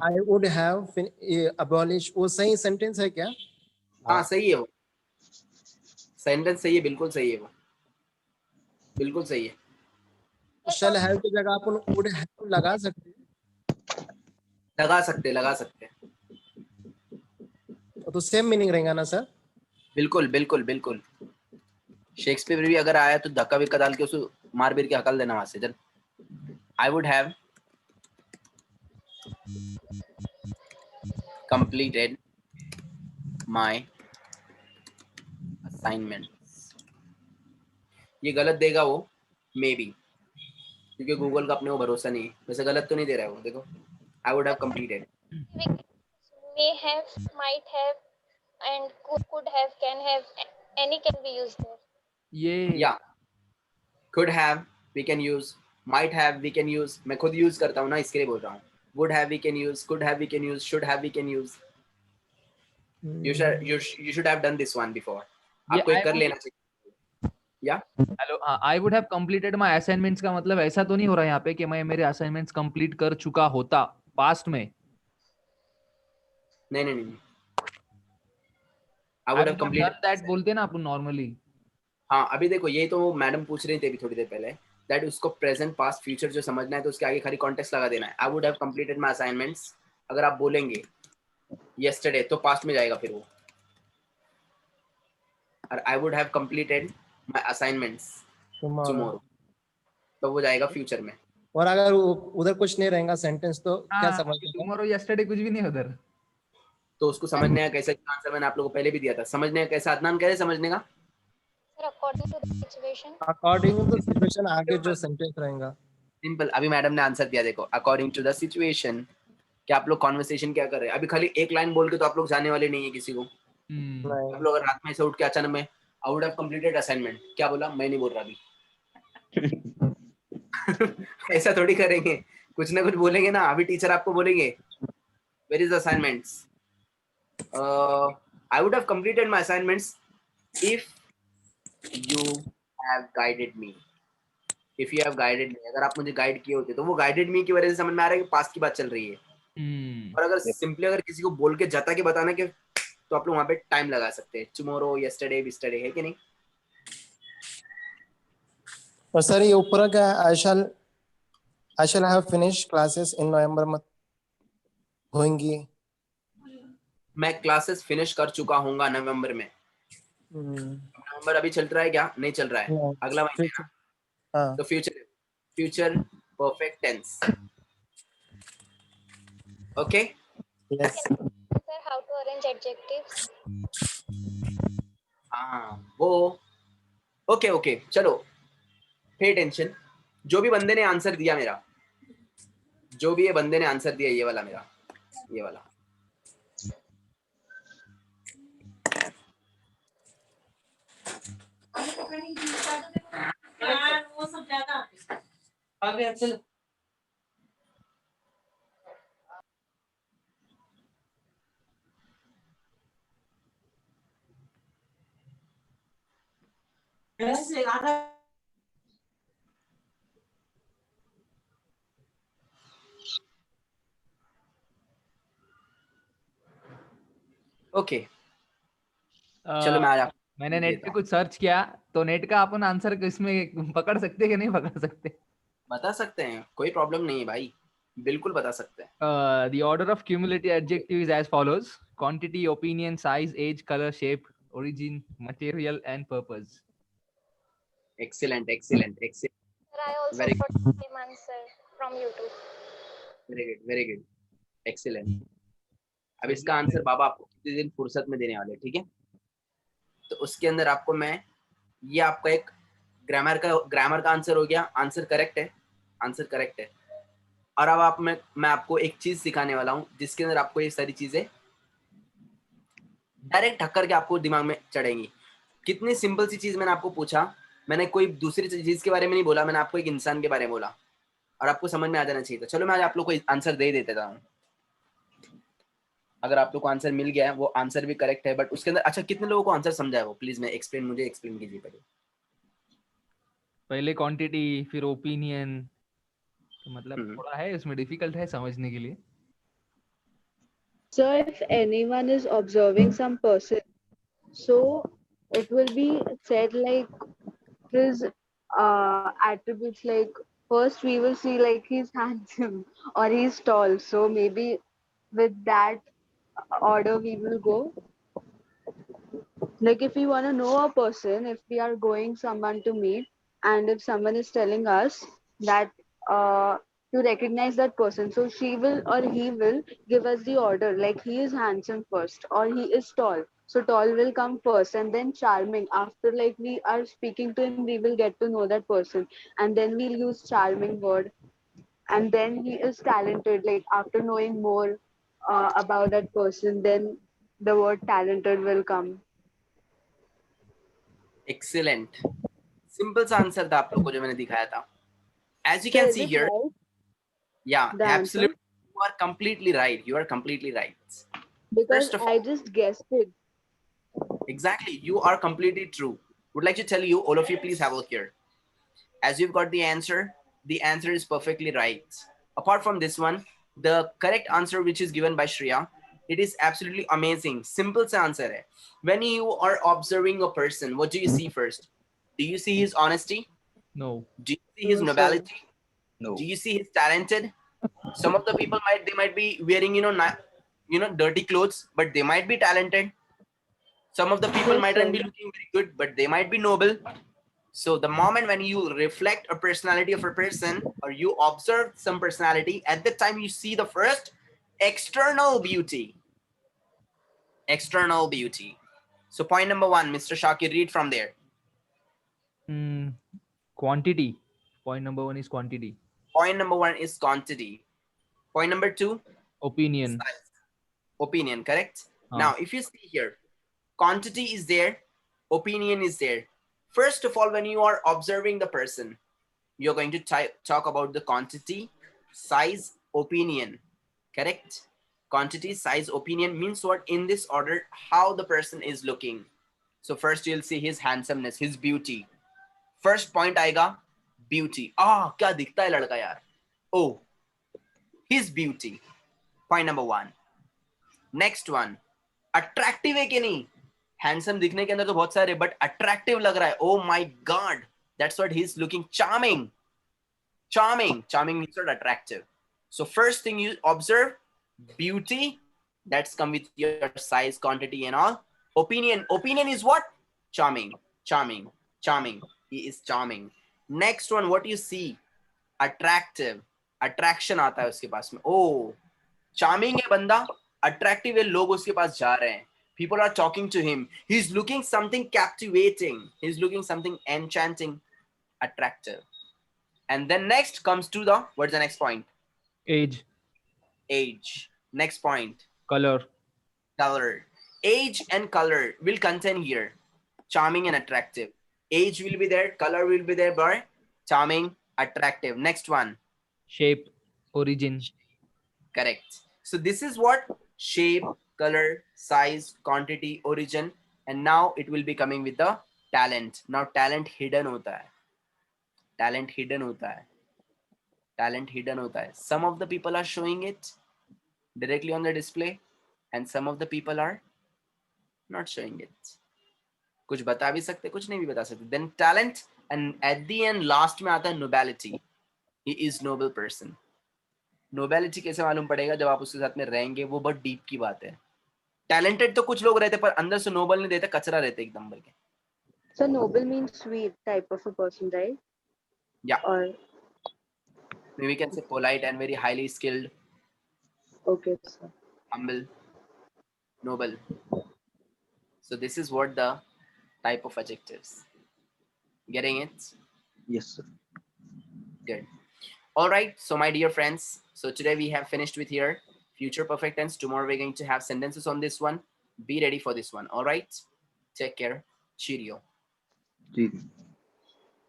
I would have abolished, वो सही सेंटेंस है क्या? हाँ सही है, वो सेंटेंस सही है, बिल्कुल सही है, वो बिल्कुल सही है. shall have की जगह अपन would have लगा सकते हैं. लगा सकते हैं. तो सेम मीनिंग रहेगा ना सर? बिल्कुल. शेक्सपियर भी अगर आया तो धक्का विक्का डाल के उसको मार बीर के हकल देना वहां से. जब I would have completed my assignments. ये गलत देगा वो, मे बी, क्योंकि गूगल का अपने को भरोसा नहीं है. वैसे गलत तो नहीं दे रहा है वो. देखो, I would have completed. May have, might have, and could have, can have, any can be used there. ये Yeah, could have we can use, might have we can use. मैं खुद यूज करता हूँ ना, इसके लिए बोल रहा हूँ. Would have we can use, could have we can use, should have we can use. You should have done this one before. आपको एक कर लेना चाहिए. Hello, I would have completed my assignments का मतलब ऐसा तो नहीं हो रहा यहाँ पे कि मैं मेरे असाइनमेंट्स कंप्लीट कर चुका होता पास्ट में. नहीं. I would have completed that बोलते ना अपन नॉर्मली. हाँ, अभी देखो, ये तो मैडम पूछ रही थी अभी थोड़ी देर पहले, दैट उसको प्रेजेंट पास्ट फ्यूचर जो समझना है तो उसके आगे खाली कॉन्टेक्स्ट लगा देना है. आई would have completed my assignments, अगर आप बोलेंगे yesterday तो पास्ट में जाएगा फिर वो. और आई would have completed my assignments tomorrow तो वो जाएगा फ्यूचर में. और अगर उधर कुछ नहीं रहेगा सेंटेंस तो क्या समझेगा? टुमारो यस्टरडे कुछ भी नहीं है उधर। तो उसको समझने का कैसा आंसर मैंने आप लोगों को पहले भी दिया था। समझने का कैसा, अदनान कह रहे समझने का? Sir, according to the situation. According to the situation आगे जो सेंटेंस रहेगा। सिंपल, अभी मैडम ने आंसर दिया देखो, अकॉर्डिंग टू द सिचुएशन। क्या आप लोग कॉन्वर्सेशन क्या कर रहे हैं? अभी खाली एक लाइन बोल के तो आप लोग जाने वाले नहीं है किसी को। आप लोग अगर रात में ऐसे उठ के अचानक में आई वुड हैव कंप्लीटेड असाइनमेंट, क्या बोला? मैं नहीं बोल रहा अभी। ऐसा थोड़ी करेंगे, कुछ ना कुछ बोलेंगे ना। अभी टीचर आपको बोलेंगे where is assignments, I would have completed my assignments if you have guided me. If you have guided me, अगर आप मुझे गाइड किए होते। तो वो गाइडेड मी की वजह से समझ में आ रहा है कि पास्ट की बात चल रही है। और अगर सिंपली अगर किसी को बोल के जता के बताना कि, तो आप लोग वहां पे टाइम लगा सकते हैं। टुमारो, यस्टरडे, विस्टरडे, है कि नहीं? और सर ये ऊपर क्या है? I shall have finished classes in November मत होंगी। मैं क्लासेस फिनिश कर चुका हूँगा नवंबर में। नवंबर अभी चल रहा है क्या? नहीं चल रहा है, अगला महीना है ना। हाँ। तो future perfect tense. Okay. Yes. Sir, how to arrange adjectives? हाँ वो ओके चलो, पे टेंशन। जो भी बंदे ने आंसर दिया मेरा, जो भी ये बंदे ने आंसर दिया, ये वाला मेरा, ये वाला, ओके। चलो मैं आज मैंने नेट पे कुछ सर्च किया तो नेट का अपन आंसर इसमें पकड़ सकते कि नहीं पकड़ सकते? बता सकते हैं, कोई प्रॉब्लम नहीं है भाई, बिल्कुल बता सकते हैं। The order of cumulative adjective is as follows: quantity, opinion, size, age, color, shape, origin, material, and purpose. Excellent. Sir, I also Very got the same answer from YouTube. Very good, excellent. अब इसका answer बाबा आपको किसी दिन फुर्सत में देने वाले, ठीक है? तो उसके अंदर आपको मैं, ये आपका एक ग्रामर का आंसर हो गया। आंसर करेक्ट है। और अब मैं आपको एक चीज सिखाने वाला हूँ जिसके अंदर आपको ये सारी चीजें डायरेक्ट ढक्कर के आपको दिमाग में चढ़ेंगी। कितनी सिंपल सी चीज मैंने आपको पूछा, मैंने कोई दूसरी चीज के बारे में नहीं बोला, मैंने आपको एक इंसान के बारे में बोला और आपको समझ में आ जाना चाहिए था। चलो मैं आज आप लोग को आंसर दे देता हूँ। अगर आप लोग को आंसर मिल गया है, वो आंसर भी करेक्ट है, बट उसके अंदर अच्छा कितने लोगों को आंसर समझा है वो प्लीज मुझे एक्सप्लेन कीजिए पहले क्वांटिटी फिर ओपिनियन, तो मतलब थोड़ा है इसमें, डिफिकल्ट है समझने के लिए। So if anyone is observing some person, so it will be said like his attributes, like first we will see like he's handsome or he's tall. So maybe with that order we will go. Like if we want to know a person, if we are going someone to meet, and if someone is telling us that to recognize that person, so she will or he will give us the order, like he is handsome first or he is tall. So tall will come first and then charming. After like we are speaking to him, we will get to know that person, and then we'll use charming word, and then he is talented. Like after knowing more about that person, then the word talented will come. Excellent. Simple सा answer था आप लोग को जो मैंने दिखाया था। As you So can is see it here, right? yeah, The answer? absolutely, you are completely right. Because First of I all, just guessed it. exactly, you are completely true. Would like to tell you, all of you, please have a look here. As you've got the answer is perfectly right. Apart from this one, the correct answer which is given by Shreya, it is absolutely amazing. Simple sa answer hai. When you are observing a person, what do you see first? Do you see his honesty? No. Do you see his No, sir. nobility? No. Do you see his talented? Some of the people might be wearing dirty clothes, but they might be talented. Some of the people Yes, might sir. not be looking very good, but they might be noble. So the moment when you reflect a personality of a person or you observe some personality, at the time you see the first external beauty. External beauty. So point number 1, Mr. Shakir, read from there. Quantity. Point number 1 is quantity. Point number 1 is quantity. Point number 2, Opinion. size. Opinion, correct? Huh. Now, if you see here, quantity is there, opinion is there. First of all, when you are observing the person, you're going to talk about the quantity, size, opinion, correct? Quantity, size, opinion means what? In this order, how the person is looking. So first you'll see his handsomeness, his beauty. First point आएगा beauty. क्या दिखता है लड़का यार. Oh, his beauty. Point number 1. Next one, attractive है कि नहीं? Handsome दिखने के अंदर तो बहुत सारे, but attractive लग रहा है. Oh my God, that's what he's looking. Charming. Charming. Charming means what? Attractive. So first thing you observe, beauty. That's come with your size, quantity, and all. Opinion. Opinion is what? Charming. Charming. Charming. He is charming. Next one, what you see? Attractive. Attraction आता है उसके पास में. Oh, charming है बंदा. Attractive है, लोग उसके पास जा रहे हैं. People are talking to him. He's looking something captivating. He's looking something enchanting, attractive. And then next comes to the, what's the next point? Age. Age. Next point. Color. Color. Age and color will contain here. Charming and attractive. Age will be there. Color will be there, but charming, attractive. Next one. Shape. Origin. Correct. So this is what? Shape, color, size, quantity, origin. And now it will be coming with the talent. Now talent hidden hota hai. Talent hidden hota hai. Talent hidden hota hai. Some of the people are showing it directly on the display and some of the people are not showing it. कुछ बता भी सकते, कुछ नहीं भी बता सकते. Then talent, and at the end last में आता है nobility. He is noble person. Nobility कैसे मालूम पड़ेगा? जब आप उसके साथ में रहेंगे, वो बहुत डीप की बात है. Talented तो कुछ लोग रहते पर अंदर से noble नहीं देते, कचरा रहते एकदम भर के. So noble means sweet type of a person, right? Yeah. Or Maybe we can say polite and very highly skilled, okay, sir. humble, noble. So this is what the type of adjectives. Getting it? Yes, sir. Good. All right. So my dear friends, so today we have finished with here future perfect tense. Tomorrow we're going to have sentences on this one. Be ready for this one. All right. Take care. Cheerio. Ji.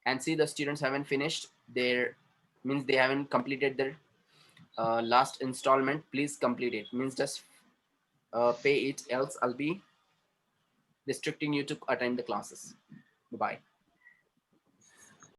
And see, the students haven't finished their, means they haven't completed their last installment. Please complete it. Means just pay it, else I'll be restricting you to attend the classes. Bye-bye.